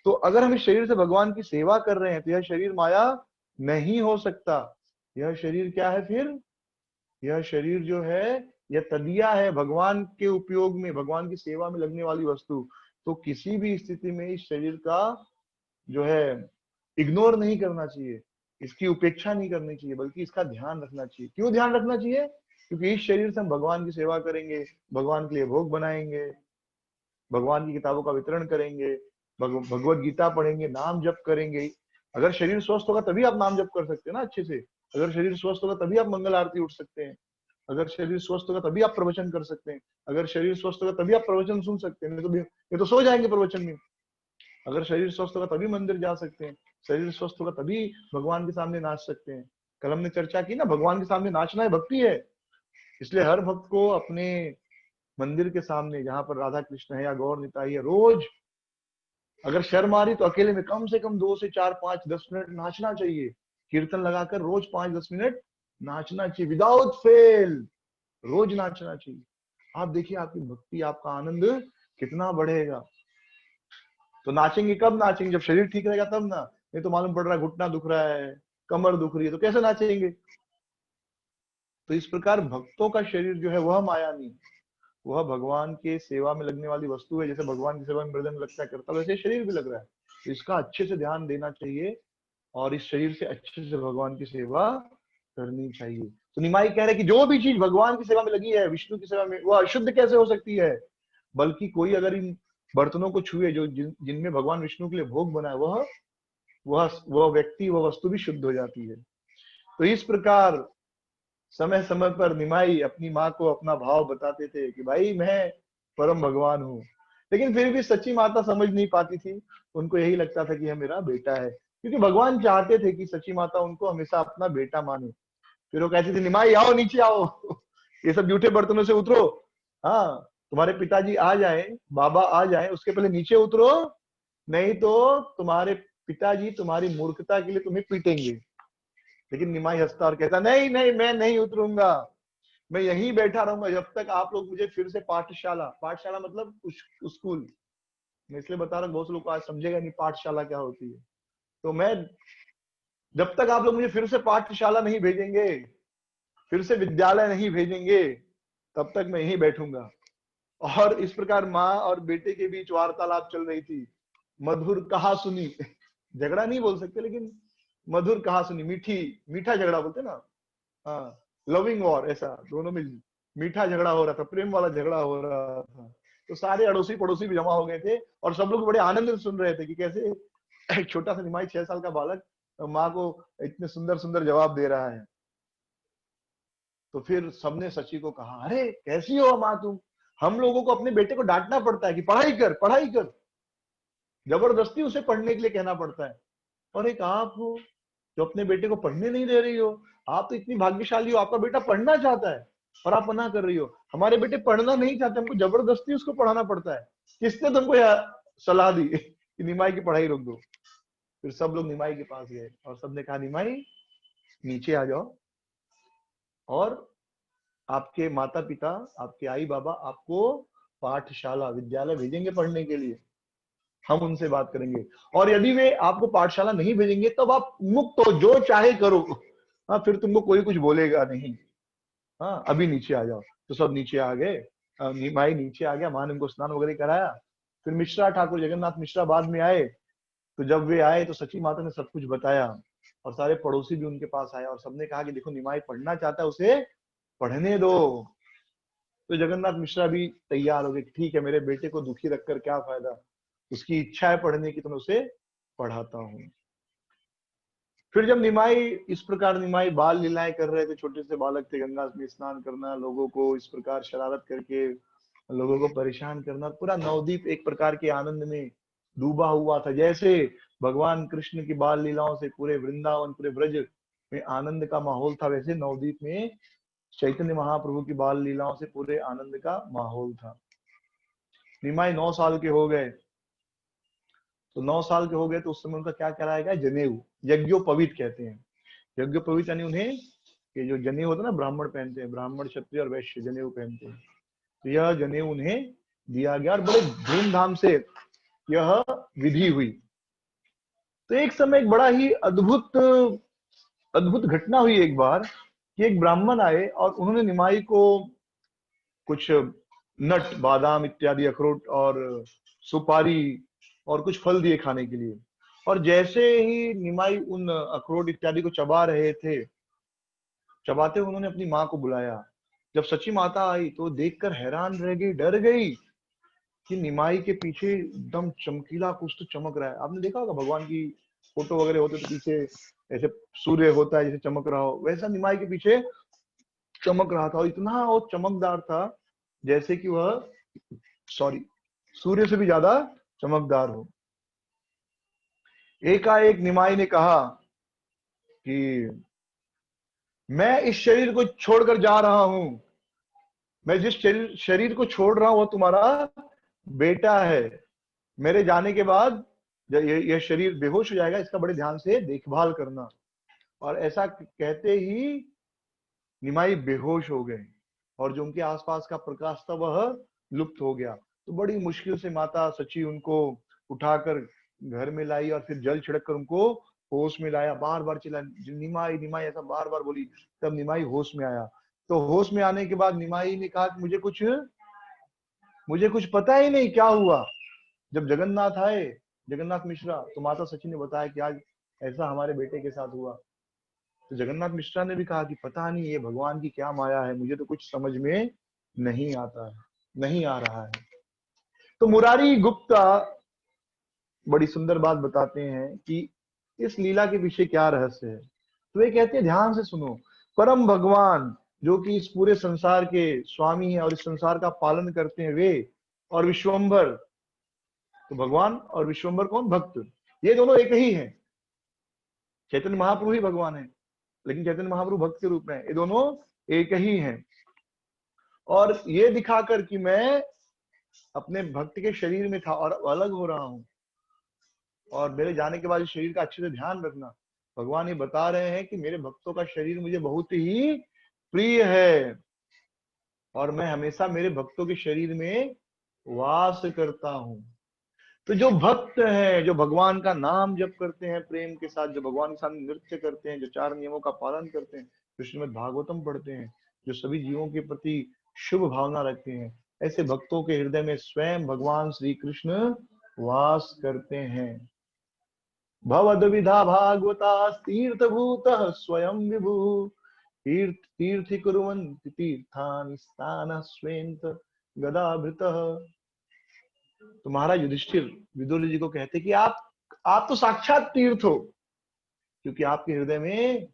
तो अगर हम इस शरीर से भगवान की सेवा कर रहे हैं तो यह शरीर माया नहीं हो सकता। यह शरीर क्या है फिर? यह शरीर जो है यह तदिया है, भगवान के उपयोग में, भगवान की सेवा में लगने वाली वस्तु। तो किसी भी स्थिति में इस शरीर का जो है इग्नोर नहीं करना चाहिए, इसकी उपेक्षा नहीं करनी चाहिए, बल्कि इसका ध्यान रखना चाहिए। क्यों ध्यान रखना चाहिए? क्योंकि इस शरीर से हम भगवान की सेवा करेंगे, भगवान के लिए भोग बनाएंगे, भगवान की किताबों का वितरण करेंगे, भगवत गीता पढ़ेंगे, नाम जप करेंगे। अगर शरीर स्वस्थ होगा तभी आप नाम जप कर सकते हैं ना अच्छे से। अगर शरीर स्वस्थ होगा तभी आप मंगल आरती उठ सकते हैं। अगर शरीर स्वस्थ होगा तभी आप प्रवचन कर सकते हैं। अगर शरीर स्वस्थ होगा तभी आप प्रवचन सुन सकते हैं, नहीं तो ये तो सो जाएंगे प्रवचन में। अगर शरीर स्वस्थ होगा तभी मंदिर जा सकते हैं, शरीर स्वस्थ होगा तभी भगवान के सामने नाच सकते हैं। कल हमने चर्चा की ना, भगवान के सामने नाचना है भक्ति है। इसलिए हर भक्त को अपने मंदिर के सामने जहां पर राधा कृष्ण है या गौर निताई है, रोज अगर शर्म आ रही तो अकेले में कम से कम 2 से 4, 5, 10 मिनट नाचना चाहिए। कीर्तन लगाकर रोज 5-10 मिनट नाचना चाहिए, विदाउट फेल रोज नाचना चाहिए। आप देखिए आपकी भक्ति, आपका आनंद कितना बढ़ेगा। तो नाचेंगे कब? नाचेंगे जब शरीर ठीक रहेगा तब ना। नहीं तो मालूम पड़ रहा है घुटना दुख रहा है, कमर दुख रही है, तो कैसे नाचेंगे? तो इस प्रकार भक्तों का शरीर जो है वह माया नहीं, वह भगवान के सेवा में लगने वाली वस्तु है। जैसे भगवान की सेवा में मृदंग लगता है करता, वैसे शरीर भी लग रहा है। तो इसका अच्छे से ध्यान देना चाहिए और इस शरीर से अच्छे से भगवान की सेवा करनी चाहिए। तो निमाई कह रहे हैं कि जो भी चीज भगवान की सेवा में लगी है, विष्णु की सेवा में, वह अशुद्ध कैसे हो सकती है? बल्कि कोई अगर इन बर्तनों को छुए जो जिनमें भगवान विष्णु के लिए भोग बनाए, वह व्यक्ति, वह वस्तु भी शुद्ध हो जाती है। तो इस प्रकार समय समय पर निमाई अपनी माँ को अपना भाव बताते थे कि भाई मैं परम भगवान हूँ। लेकिन फिर भी सच्ची माता समझ नहीं पाती थी, उनको यही लगता था कि यह मेरा बेटा है, क्योंकि भगवान चाहते थे कि सच्ची माता उनको हमेशा अपना बेटा माने। फिर वो कहती थी निमाई आओ नीचे आओ, ये सब जूठे बर्तनों से उतरो। हाँ, तुम्हारे पिताजी आ जाए, बाबा आ जाए, उसके पहले नीचे उतरो, नहीं तो तुम्हारे पिताजी तुम्हारी मूर्खता के लिए तुम्हें पीटेंगे। लेकिन निमाई हंसता और कहता नहीं नहीं, मैं नहीं उतरूंगा, मैं यहीं बैठा रहूंगा जब तक आप लोग मुझे फिर से पाठशाला, पाठशाला मतलब स्कूल, मैं इसलिए बता रहा हूँ बहुत से लोग आज समझेगा नहीं पाठशाला क्या होती है। तो मैं जब तक आप लोग मुझे फिर से पाठशाला नहीं भेजेंगे, फिर से विद्यालय नहीं भेजेंगे, तब तक मैं यहीं बैठूंगा। और इस प्रकार माँ और बेटे के बीच वार्तालाप चल रही थी, मधुर कहा सुनी, झगड़ा नहीं बोल सकते लेकिन मधुर कहा सुनी, मीठी मीठा झगड़ा बोलते ना, हाँ, लविंग वॉर, ऐसा दोनों में मीठा झगड़ा हो रहा था, प्रेम वाला झगड़ा हो रहा था। तो सारे अड़ोसी पड़ोसी भी जमा हो गए थे और सब लोग बड़े आनंद से सुन रहे थे कि कैसे एक छोटा सा निमाई 6 साल का बालक माँ को इतने सुंदर सुंदर जवाब दे रहा है। तो फिर सबने सची को कहा, अरे कैसी हो माँ तुम, हम लोगों को अपने बेटे को डांटना पड़ता है कि पढ़ाई कर पढ़ाई कर, जबरदस्ती उसे पढ़ने के लिए कहना पड़ता है। और एक आप हो जो अपने बेटे को पढ़ने नहीं दे रही हो, आप तो इतनी भाग्यशाली हो, आपका बेटा पढ़ना चाहता है और आप मना कर रही हो। हमारे बेटे पढ़ना नहीं चाहते, हमको जबरदस्ती उसको पढ़ाना पड़ता है। किसने तुमको यह सलाह दी कि निमाई की पढ़ाई रोक दो? फिर सब लोग निमाई के पास गए और सबने कहा निमाई नीचे आ जाओ, और आपके माता पिता, आपके आई बाबा आपको पाठशाला, विद्यालय भेजेंगे पढ़ने के लिए, हम उनसे बात करेंगे। और यदि वे आपको पाठशाला नहीं भेजेंगे तब आप मुक्त हो, जो चाहे करो। हाँ, फिर तुमको कोई कुछ बोलेगा नहीं। हाँ, अभी नीचे आ जाओ। तो सब नीचे आ गए, निमाई नीचे आ गया, मां ने उनको स्नान वगैरह कराया। फिर मिश्रा ठाकुर, जगन्नाथ मिश्रा बाद में आए। तो जब वे आए तो सची माता ने सब कुछ बताया और सारे पड़ोसी भी उनके पास आए और सबने कहा कि देखो निमाई पढ़ना चाहता है, उसे पढ़ने दो। तो जगन्नाथ मिश्रा भी तैयार हो गए, ठीक है मेरे बेटे को दुखी रखकर क्या फायदा, उसकी इच्छा है पढ़ने की तो मैं उसे पढ़ाता हूँ। फिर जब निमाई इस प्रकार निमाई बाल लीलाएं कर रहे थे, छोटे से बालक थे, गंगा में स्नान करना, लोगों को इस प्रकार शरारत करके लोगों को परेशान करना, पूरा नवदीप एक प्रकार के आनंद में डूबा हुआ था। जैसे भगवान कृष्ण की बाल लीलाओं से पूरे वृंदावन, पूरे ब्रज में आनंद का माहौल था, वैसे नवदीप में चैतन्य महाप्रभु की बाल लीलाओं से पूरे आनंद का माहौल था। निमाई 9 साल के हो गए, तो 9 साल के हो गए तो उस समय उनका क्या कराया गया, जनेऊ, यज्ञोपवीत कहते हैं। यज्ञोपवीत यानी उन्हें ये जो जनेऊ होता है ना, ब्राह्मण पहनते हैं, ब्राह्मण क्षत्रिय और वैश्य जनेऊ पहनते हैं, तो यह जनेऊ उन्हें दिया गया और बड़े धूमधाम से यह विधि हुई। तो एक समय एक बड़ा ही अद्भुत अद्भुत घटना हुई एक बार कि एक ब्राह्मण आए और उन्होंने निमाई को कुछ नट, बादाम इत्यादि, अखरोट और सुपारी और कुछ फल दिए खाने के लिए। और जैसे ही निमाई उन अखरोट इत्यादि को चबा रहे थे, चबाते हुए उन्होंने अपनी माँ को बुलाया। जब सची माता आई तो देखकर हैरान रह गई, डर गई कि निमाई के पीछे एकदम चमकीला कुछ तो चमक रहा है। आपने देखा होगा भगवान की फोटो वगैरह होते तो पीछे ऐसे सूर्य होता है जैसे चमक रहा हो, वैसा निमाई के पीछे चमक रहा था और इतना वो चमकदार था जैसे कि वह सूर्य से भी ज्यादा चमकदार हो। एकाएक निमाई ने कहा कि मैं इस शरीर को छोड़कर जा रहा हूं, मैं जिस शरीर को छोड़ रहा हूं वो तुम्हारा बेटा है। मेरे जाने के बाद यह शरीर बेहोश हो जाएगा, इसका बड़े ध्यान से देखभाल करना। और ऐसा कहते ही निमाई बेहोश हो गए और जो उनके आसपास का प्रकाश था वह लुप्त हो गया। तो बड़ी मुश्किल से माता सची उनको उठाकर घर में लाई और फिर जल छिड़क कर उनको होश में लाया। बार बार चिल्ला, निमाई निमाई, ऐसा बार बार बोली, तब निमाई होश में आया। तो होश में आने के बाद निमाई ने कहा कि मुझे कुछ पता ही नहीं क्या हुआ। जब जगन्नाथ आए, जगन्नाथ मिश्रा, तो माता सची ने बताया कि आज ऐसा हमारे बेटे के साथ हुआ। तो जगन्नाथ मिश्रा ने भी कहा कि पता नहीं ये भगवान की क्या माया है, मुझे तो कुछ समझ में नहीं आता है, नहीं आ रहा है। तो मुरारी गुप्ता बड़ी सुंदर बात बताते हैं कि इस लीला के पीछे क्या रहस्य है। तो वे कहते हैं, ध्यान से सुनो, परम भगवान जो कि इस पूरे संसार के स्वामी हैं और इस संसार का पालन करते हैं, वे और विश्वम्भर, तो भगवान और विश्वम्भर कौन, भक्त, ये दोनों एक ही हैं। चैतन्य महाप्रभु ही भगवान है लेकिन चैतन्य महाप्रभु भक्त के रूप में, ये दोनों एक ही हैं। और ये दिखाकर कि मैं अपने भक्त के शरीर में था और अलग हो रहा हूं और मेरे जाने के बाद इस शरीर का अच्छे से ध्यान रखना, भगवान ये बता रहे हैं कि मेरे भक्तों का शरीर मुझे बहुत ही प्रिय है और मैं हमेशा मेरे भक्तों के शरीर में वास करता हूं। तो जो भक्त हैं, जो भगवान का नाम जप करते हैं प्रेम के साथ, जो भगवान के सामने नृत्य करते हैं, जो 4 नियमों का पालन करते हैं, जो श्रीमद् भागवतम पढ़ते हैं, जो सभी जीवों के प्रति शुभ भावना रखते हैं, ऐसे भक्तों के हृदय में स्वयं भगवान श्री कृष्ण वास करते हैं। भवद विधा भागवता तीर्थभूत स्वयं विभु, तीर्थि कुर्वन्ति तीर्थानि स्थान स्वेन्त गदाभृतः। तुम्हारा युधिष्ठिर विदुर जी को कहते कि आप तो साक्षात तीर्थ हो, क्योंकि आपके हृदय में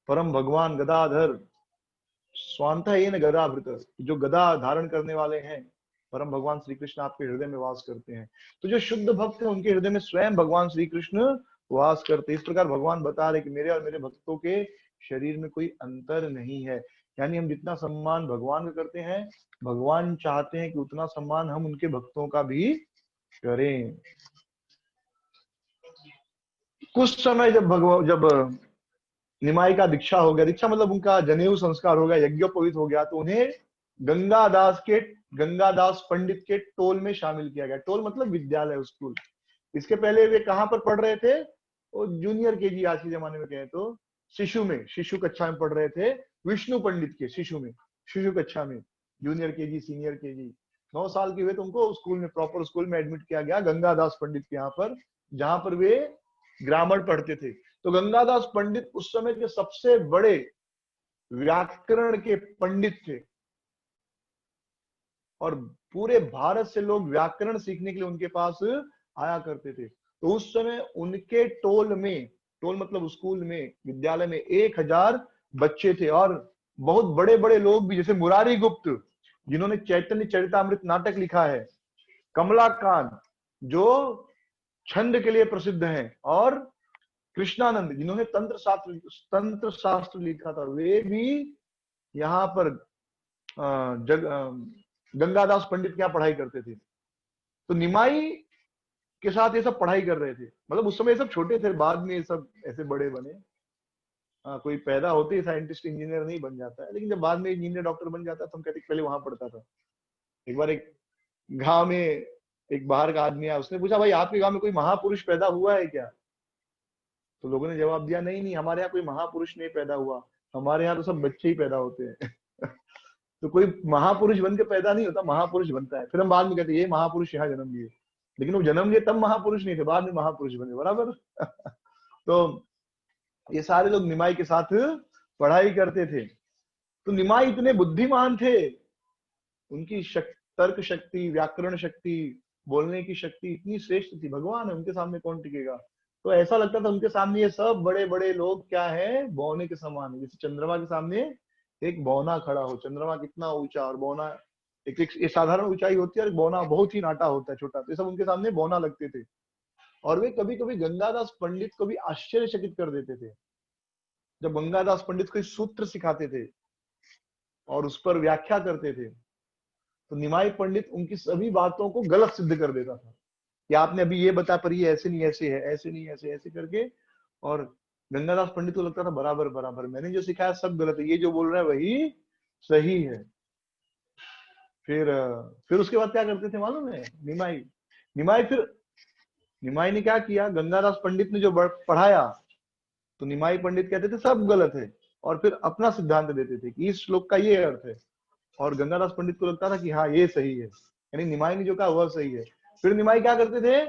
परम भगवान गदाधर स्वांता ये न गदाभृत, जो गदा धारण करने वाले हैं परम भगवान श्री कृष्ण आपके हृदय में वास करते हैं। तो जो शुद्ध भक्त है उनके हृदय में स्वयं भगवान श्री कृष्ण वास करते हैं। इस प्रकार भगवान बता रहे कि मेरे और मेरे भक्तों के शरीर में कोई अंतर नहीं है। यानी हम जितना सम्मान भगवान का करते हैं, भगवान चाहते हैं कि उतना सम्मान हम उनके भक्तों का भी करें। कुछ समय जब निमाई का दीक्षा हो गया, दीक्षा मतलब उनका जनेऊ संस्कार हो गया, यज्ञोपवीत हो गया, तो उन्हें गंगादास पंडित के टोल में शामिल किया गया। टोल मतलब विद्यालय, स्कूल। इसके पहले वे कहाँ पर पढ़ रहे थे, वो जूनियर केजी आज के जमाने में कहें तो शिशु कक्षा में पढ़ रहे थे, विष्णु पंडित के शिशु कक्षा में, जूनियर केजी सीनियर केजी। 9 साल के हुए तो उनको स्कूल में, प्रॉपर स्कूल में एडमिट किया गया गंगादास पंडित के यहाँ पर, जहां पर वे ग्रामर पढ़ते थे। तो गंगादास पंडित उस समय के सबसे बड़े व्याकरण के पंडित थे और पूरे भारत से लोग व्याकरण सीखने के लिए उनके पास आया करते थे। तो उस समय उनके टोल मतलब स्कूल में, विद्यालय में 1000 बच्चे थे और बहुत बड़े बड़े लोग भी, जैसे मुरारी गुप्त जिन्होंने चैतन्य चरितामृत नाटक लिखा है, कमलाकांत जो छंद के लिए प्रसिद्ध हैं, और कृष्णानंद जिन्होंने तंत्र शास्त्र लिखा था, वे भी यहाँ पर गंगादास पंडित क्या पढ़ाई करते थे, तो निमाई के साथ ये सब पढ़ाई कर रहे थे। मतलब उस समय ये सब छोटे थे, बाद में ये सब ऐसे बड़े बने। कोई पैदा होते ही साइंटिस्ट इंजीनियर नहीं बन जाता है, लेकिन जब बाद में इंजीनियर डॉक्टर बन जाता है तो हम कहते पहले वहां पढ़ता था। एक बार एक गांव में एक बाहर का आदमी आया, उसने पूछा भाई आपके गांव में कोई महापुरुष पैदा हुआ है क्या? तो लोगों ने जवाब दिया नहीं नहीं, हमारे यहाँ कोई महापुरुष नहीं पैदा हुआ, हमारे यहाँ तो सब बच्चे ही पैदा होते हैं। तो कोई महापुरुष बन के पैदा नहीं होता, महापुरुष बनता है। फिर हम बाद में कहते ये महापुरुष यहाँ जन्म लिए, लेकिन वो जन्म लिए तब महापुरुष नहीं थे, बाद में महापुरुष बने, बराबर। तो ये सारे लोग निमाई के साथ पढ़ाई करते थे। तो निमाई इतने बुद्धिमान थे, उनकी तर्क शक्ति, व्याकरण शक्ति, बोलने की शक्ति इतनी श्रेष्ठ थी, भगवान है उनके सामने कौन टिकेगा। तो ऐसा लगता था उनके सामने ये सब बड़े बड़े लोग क्या है, बौने के समान है। जैसे चंद्रमा के सामने एक बौना खड़ा हो, चंद्रमा कितना ऊंचा और बौना एक साधारण ऊंचाई होती है और बौना बहुत ही नाटा होता है, छोटा, तो ये सब उनके सामने बौना लगते थे। और वे कभी कभी गंगादास पंडित को भी आश्चर्यचकित कर देते थे। जब गंगादास पंडित कोई सूत्र सिखाते थे और उस पर व्याख्या करते थे, तो निमाई पंडित उनकी सभी बातों को गलत सिद्ध कर देता था कि आपने अभी ये बता, पर ये ऐसे नहीं ऐसे है, ऐसे नहीं ऐसे, ऐसे करके। और गंगादास पंडित को लगता था बराबर बराबर, मैंने जो सिखाया सब गलत है, ये जो बोल रहा है वही सही है। फिर उसके बाद क्या करते थे मालूम है निमाई ने क्या किया, गंगादास पंडित ने जो पढ़ाया तो निमाई पंडित कहते थे सब गलत है, और फिर अपना सिद्धांत देते थे कि इस श्लोक का ये अर्थ है। और गंगादास पंडित को लगता था कि हाँ ये सही है, यानी निमाई ने जो कहा वह सही है। फिर निमाई क्या करते थे,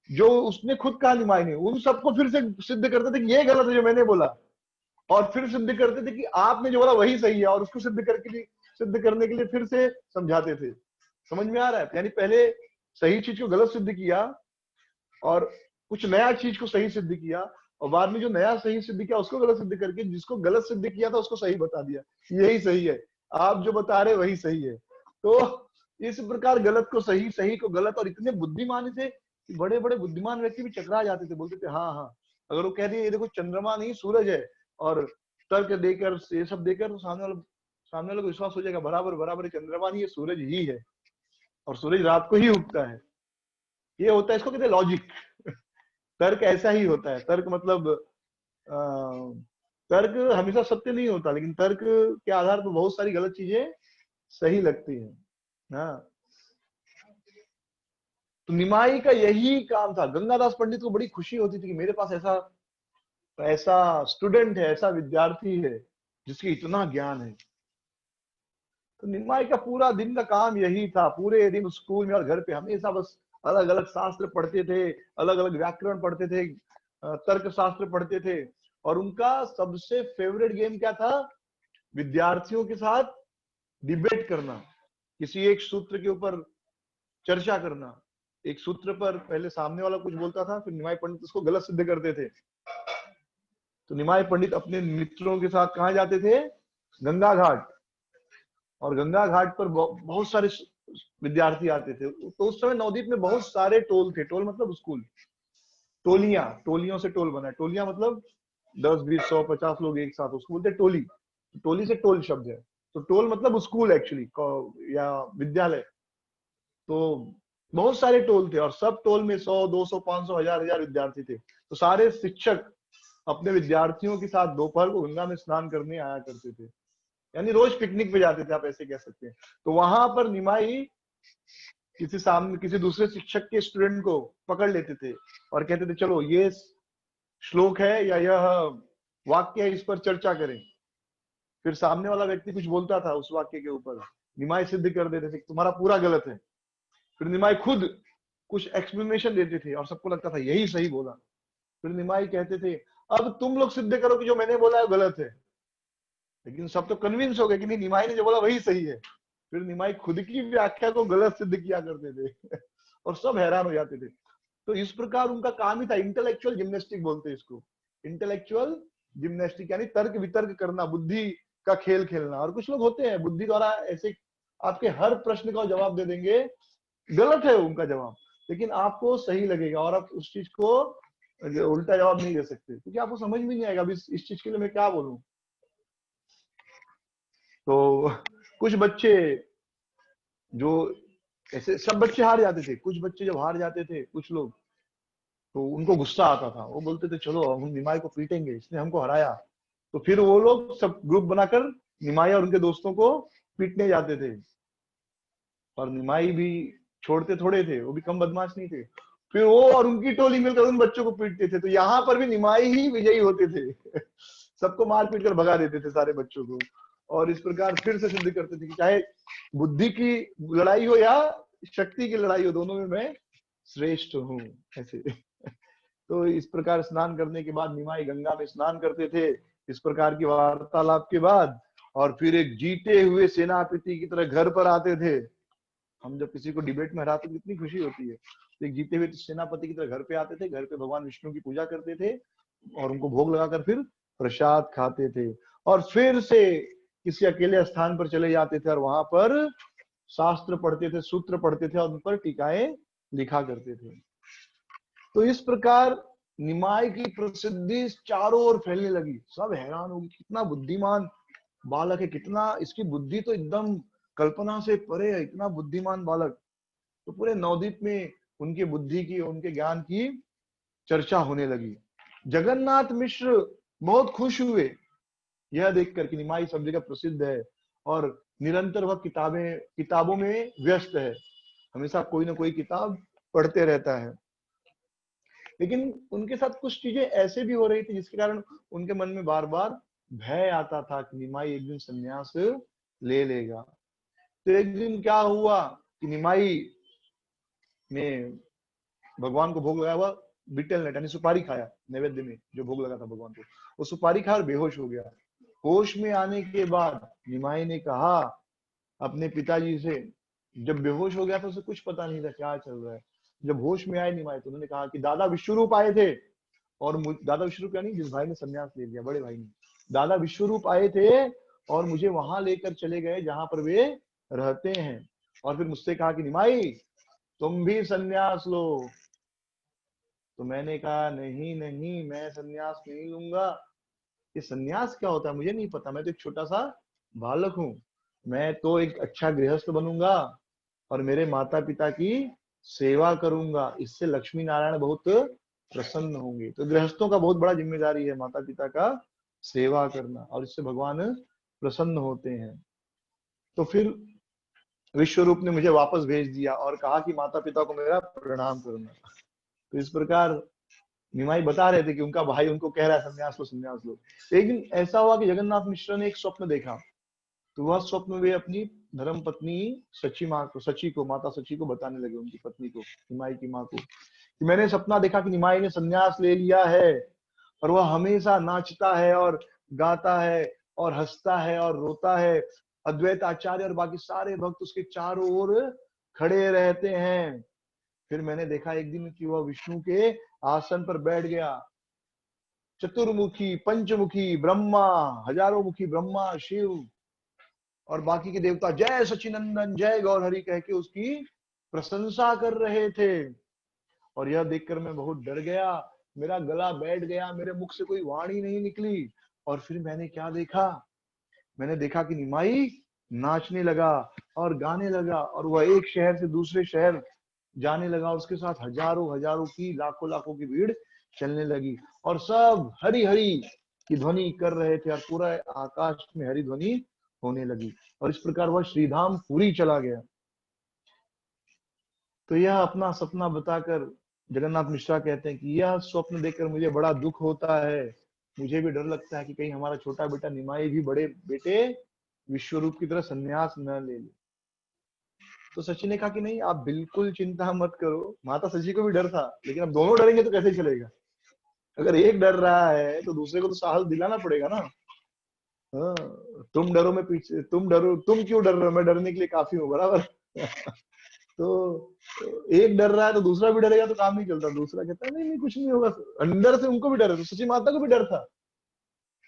जो उसने खुद कहा निमाई ने, उन सबको फिर से सिद्ध करते थे कि ये गलत है जो मैंने बोला, और फिर सिद्ध करते थे कि आपने जो बोला वही सही है, और उसको सिद्ध करने के लिए फिर से समझाते थे। समझ में आ रहा है? यानी पहले सही चीज को गलत सिद्ध किया और कुछ नया चीज को सही सिद्ध किया, और बाद में जो नया सही सिद्ध किया उसको गलत सिद्ध करके जिसको गलत सिद्ध किया था उसको सही बता दिया, यही सही है, आप जो बता रहे वही सही है। तो इस प्रकार गलत को सही, सही को गलत, और इतने बुद्धिमान थे कि बड़े बड़े बुद्धिमान व्यक्ति भी चकरा जाते थे, बोलते थे हाँ हाँ, अगर वो कह दिए ये देखो चंद्रमा नहीं सूरज है, और तर्क देकर ये सब देकर, तो सामने वाले को विश्वास हो जाएगा बराबर बराबर, चंद्रमा नहीं ये सूरज ही है, और सूरज रात को ही उगता है। ये होता है, इसको कहते हैं लॉजिक। तर्क ऐसा ही होता है। तर्क मतलब तर्क हमेशा सत्य नहीं होता, लेकिन तर्क के आधार पर बहुत सारी गलत चीजें सही लगती हैं। हाँ, तो निमाई का यही काम था। गंगादास पंडित को बड़ी खुशी होती थी कि मेरे पास ऐसा ऐसा स्टूडेंट है, ऐसा विद्यार्थी है जिसकी इतना ज्ञान है। तो निमाई का पूरा दिन का काम यही था, पूरे दिन स्कूल में और घर पे हमेशा बस अलग अलग शास्त्र पढ़ते थे, अलग अलग व्याकरण पढ़ते थे, तर्क शास्त्र पढ़ते थे। और उनका सबसे फेवरेट गेम क्या था, विद्यार्थियों के साथ डिबेट करना, किसी एक सूत्र के ऊपर चर्चा करना। एक सूत्र पर पहले सामने वाला कुछ बोलता था, फिर निमाई पंडित उसको गलत सिद्ध करते थे। तो निमाई पंडित अपने मित्रों के साथ कहाँ जाते थे, गंगा घाट, और गंगा घाट पर बहुत सारे विद्यार्थी आते थे। तो उस समय नवदीप में बहुत सारे टोल थे, टोल मतलब स्कूल, टोलियों से टोल बना है। टोलियां मतलब 10, 20, 100, 50 लोग एक साथ, उसको बोलते टोली। टोली से टोल शब्द है, तो टोल मतलब स्कूल एक्चुअली या विद्यालय। तो बहुत सारे टोल थे, और सब टोल में 100, 200, 500, 1000 विद्यार्थी थे। तो सारे शिक्षक अपने विद्यार्थियों के साथ दोपहर को गंगा में स्नान करने आया करते थे, यानी रोज पिकनिक पे जाते थे, आप ऐसे कह सकते हैं। तो वहां पर निमाई किसी दूसरे शिक्षक के स्टूडेंट को पकड़ लेते थे और कहते थे चलो ये श्लोक है या यह वाक्य है, इस पर चर्चा करें। फिर सामने वाला व्यक्ति कुछ बोलता था उस वाक्य के ऊपर, निमाई सिद्ध कर देते थे तुम्हारा पूरा गलत है। फिर निमाई खुद कुछ एक्सप्लेनेशन देते थे और सबको लगता था यही सही बोला। फिर निमाई कहते थे अब तुम लोग सिद्ध करो कि जो मैंने बोला है गलत है। लेकिन सब तो कन्विंस हो गए कि नहीं, निमाई ने जो बोला वही सही है। फिर निमाई खुद की व्याख्या को गलत सिद्ध किया करते थे और सब हैरान हो जाते थे। तो इस प्रकार उनका काम ही था, इंटेलेक्चुअल जिम्नेस्टिक बोलते हैं इसको, इंटेलेक्चुअल जिम्नेस्टिक, यानी तर्क वितर्क करना, बुद्धि का खेल खेलना। और कुछ लोग होते हैं बुद्धि द्वारा ऐसे आपके हर प्रश्न का जवाब दे देंगे, गलत है उनका जवाब, लेकिन आपको सही लगेगा और आप उस चीज को उल्टा जवाब नहीं दे सकते, क्योंकि आपको समझ में नहीं आएगा अभी इस चीज के लिए मैं क्या बोलूं। तो कुछ बच्चे जो ऐसे, सब बच्चे हार जाते थे, कुछ बच्चे जब हार जाते थे कुछ लोग, तो उनको गुस्सा आता था, वो बोलते थे चलो हम निमाई को पीटेंगे, इसने हमको हराया। तो फिर वो लोग सब ग्रुप बनाकर निमाई और उनके दोस्तों को पीटने जाते थे। और निमाई भी छोड़ते थोड़े थे, वो भी कम बदमाश नहीं थे। फिर वो और उनकी टोली मिलकर उन बच्चों को पीटते थे। तो यहाँ पर भी निमाई ही विजयी होते थे सबको मार पीट कर भगा देते थे सारे बच्चों को। और इस प्रकार फिर से सिद्ध करते थे कि चाहे बुद्धि की लड़ाई हो या शक्ति की लड़ाई हो, दोनों में मैं श्रेष्ठ हूँ, ऐसे। तो इस प्रकार स्नान करने के बाद निमाई गंगा में स्नान करते थे, इस प्रकार की वार्तालाप के बाद। और फिर एक जीते हुए सेनापति की तरह घर पर आते थे। हम जब किसी को डिबेट में हराते तो कितनी खुशी होती है। तो एक जीते हुए सेनापति की तरह घर पे आते थे, घर पे भगवान विष्णु की पूजा करते थे और उनको भोग लगाकर फिर प्रसाद खाते थे। और फिर से किसी अकेले स्थान पर चले जाते थे और वहां पर शास्त्र पढ़ते थे, सूत्र पढ़ते थे और उन पर टीकाएं लिखा करते थे। तो इस प्रकार निमाई की प्रसिद्धि चारों ओर फैलने लगी। सब हैरान हो गए, कितना बुद्धिमान बालक है, कितना इसकी बुद्धि तो एकदम कल्पना से परे है, इतना बुद्धिमान बालक। तो पूरे नवद्वीप में उनकी बुद्धि की, उनके ज्ञान की चर्चा होने लगी। जगन्नाथ मिश्र बहुत खुश हुए यह देखकर कि निमाई सब जगह प्रसिद्ध है और निरंतर वह किताबों में व्यस्त है, हमेशा कोई ना कोई किताब पढ़ते रहता है। लेकिन उनके साथ कुछ चीजें ऐसे भी हो रही थी जिसके कारण उनके मन में बार बार भय आता था कि निमाई एक दिन संन्यास ले लेगा। तो एक दिन क्या हुआ कि निमाई ने भगवान को भोग लगाया हुआ बिटल नट यानी सुपारी खाया, नैवेद्य में जो भोग लगा था भगवान को, वो सुपारी खाया और बेहोश हो गया। होश में आने के बाद निमाई ने कहा अपने पिताजी से, जब बेहोश हो गया तो उसे कुछ पता नहीं था क्या चल रहा है। जब होश में आए निमाई तो उन्होंने कहा कि दादा विश्वरूप आए थे और दादा विश्वरूप यानी जिस भाई ने संन्यास ले लिया, बड़े भाई ने, दादा विश्वरूप आए थे और मुझे वहां लेकर चले गए जहां पर वे रहते हैं। और फिर मुझसे कहा कि निमाई तुम भी संन्यास लो। तो मैंने कहा नहीं नहीं, मैं संन्यास नहीं लूंगा। ये संन्यास क्या होता है मुझे नहीं पता, मैं तो एक छोटा सा बालक हूँ। मैं तो एक अच्छा गृहस्थ बनूंगा और मेरे माता पिता की सेवा करूंगा, इससे लक्ष्मी नारायण बहुत प्रसन्न होंगे। तो गृहस्थों का बहुत बड़ा जिम्मेदारी है माता पिता का सेवा करना, और इससे भगवान प्रसन्न होते हैं। तो फिर विश्वरूप ने मुझे वापस भेज दिया और कहा कि माता पिता को मेरा प्रणाम करना। तो इस प्रकार निमाई बता रहे थे कि उनका भाई उनको कह रहा है संन्यास लो संन्यास लो। एक दिन ऐसा हुआ कि जगन्नाथ मिश्र ने एक स्वप्न देखा। तो वह स्वप्न वे अपनी धर्म पत्नी सची को माता सची को बताने लगे, उनकी पत्नी को, निमाई की माँ को, कि मैंने सपना देखा कि निमाई ने संन्यास ले लिया है और वह हमेशा नाचता है और गाता है और हंसता है और रोता है। अद्वैत आचार्य और बाकी सारे भक्त उसके चारों ओर खड़े रहते हैं। फिर मैंने देखा एक दिन कि वह विष्णु के आसन पर बैठ गया। चतुर्मुखी पंचमुखी ब्रह्मा, हजारों मुखी ब्रह्मा शिव और बाकी के देवता जय सचिनंदन जय गौर हरि कह के उसकी प्रशंसा कर रहे थे। और यह देखकर मैं बहुत डर गया, मेरा गला बैठ गया, मेरे मुख से कोई वाणी नहीं निकली। और फिर मैंने क्या देखा, मैंने देखा कि निमाई नाचने लगा और गाने लगा और वह एक शहर से दूसरे शहर जाने लगा। उसके साथ हजारों हजारों की, लाखों लाखों की भीड़ चलने लगी और सब हरि हरि की ध्वनि कर रहे थे और पूरा आकाश में हरि ध्वनि होने लगी। और इस प्रकार वह श्रीधाम पुरी चला गया। तो यह अपना सपना बताकर जगन्नाथ मिश्रा कहते हैं कि यह स्वप्न देखकर मुझे बड़ा दुख होता है, मुझे भी डर लगता है कि कहीं हमारा छोटा बेटा निमाई भी बड़े बेटे विश्वरूप की तरह संन्यास न ले ले। तो सची ने कहा कि नहीं आप बिल्कुल चिंता मत करो। माता सची को भी डर था, लेकिन अब दोनों डरेंगे तो कैसे चलेगा। अगर एक डर रहा है तो दूसरे को तो साहस दिलाना पड़ेगा ना। हाँ, तुम डरो मैं पीछे, तुम डरो, तुम क्यों डर रहे हो, मैं डरने के लिए काफी हूँ, बराबर। तो एक डर रहा है तो दूसरा भी डरेगा तो काम नहीं चलता। दूसरा कहता है नहीं नहीं कुछ नहीं होगा, अंदर से उनको भी डर है। तो सची माता को भी डर था,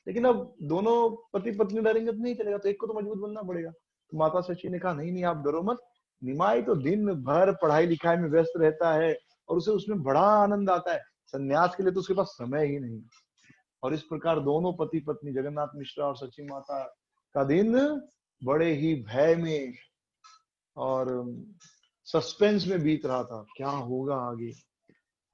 लेकिन अब दोनों पति पत्नी डरेंगे तो नहीं चलेगा, तो एक को तो मजबूत बनना पड़ेगा। तो माता सची ने कहा नहीं नहीं आप डरो मत, निमाई तो दिन भर पढ़ाई लिखाई में व्यस्त रहता है और उसे उसमें बड़ा आनंद आता है, संन्यास के लिए तो उसके पास समय ही नहीं। और इस प्रकार दोनों पति पत्नी जगन्नाथ मिश्रा और सची माता का दिन बड़े ही भय में और सस्पेंस में बीत रहा था, क्या होगा आगे,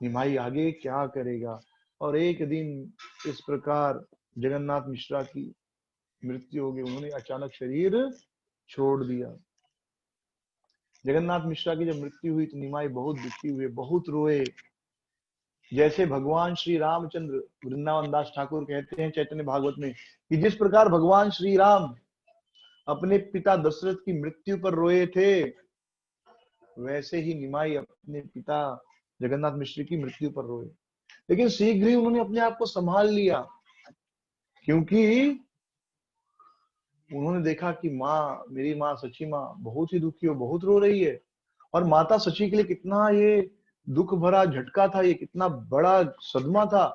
निमाई आगे क्या करेगा। और एक दिन इस प्रकार जगन्नाथ मिश्रा की मृत्यु हो गई, उन्होंने अचानक शरीर छोड़ दिया। जगन्नाथ मिश्रा की जब मृत्यु हुई तो निमाई बहुत दुखी हुए, बहुत रोए। जैसे भगवान श्री रामचंद्र, वृंदावन दास ठाकुर कहते हैं चैतन्य भागवत में कि जिस प्रकार भगवान श्री राम अपने पिता दशरथ की मृत्यु पर रोए थे, वैसे ही निमाई अपने पिता जगन्नाथ मिश्र की मृत्यु पर रोए। लेकिन शीघ्र ही उन्होंने अपने आप को संभाल लिया, क्योंकि उन्होंने देखा कि माँ, मेरी माँ सची माँ बहुत ही दुखी हो, बहुत रो रही है। और माता सची के लिए कितना ये दुख भरा झटका था, ये कितना बड़ा सदमा था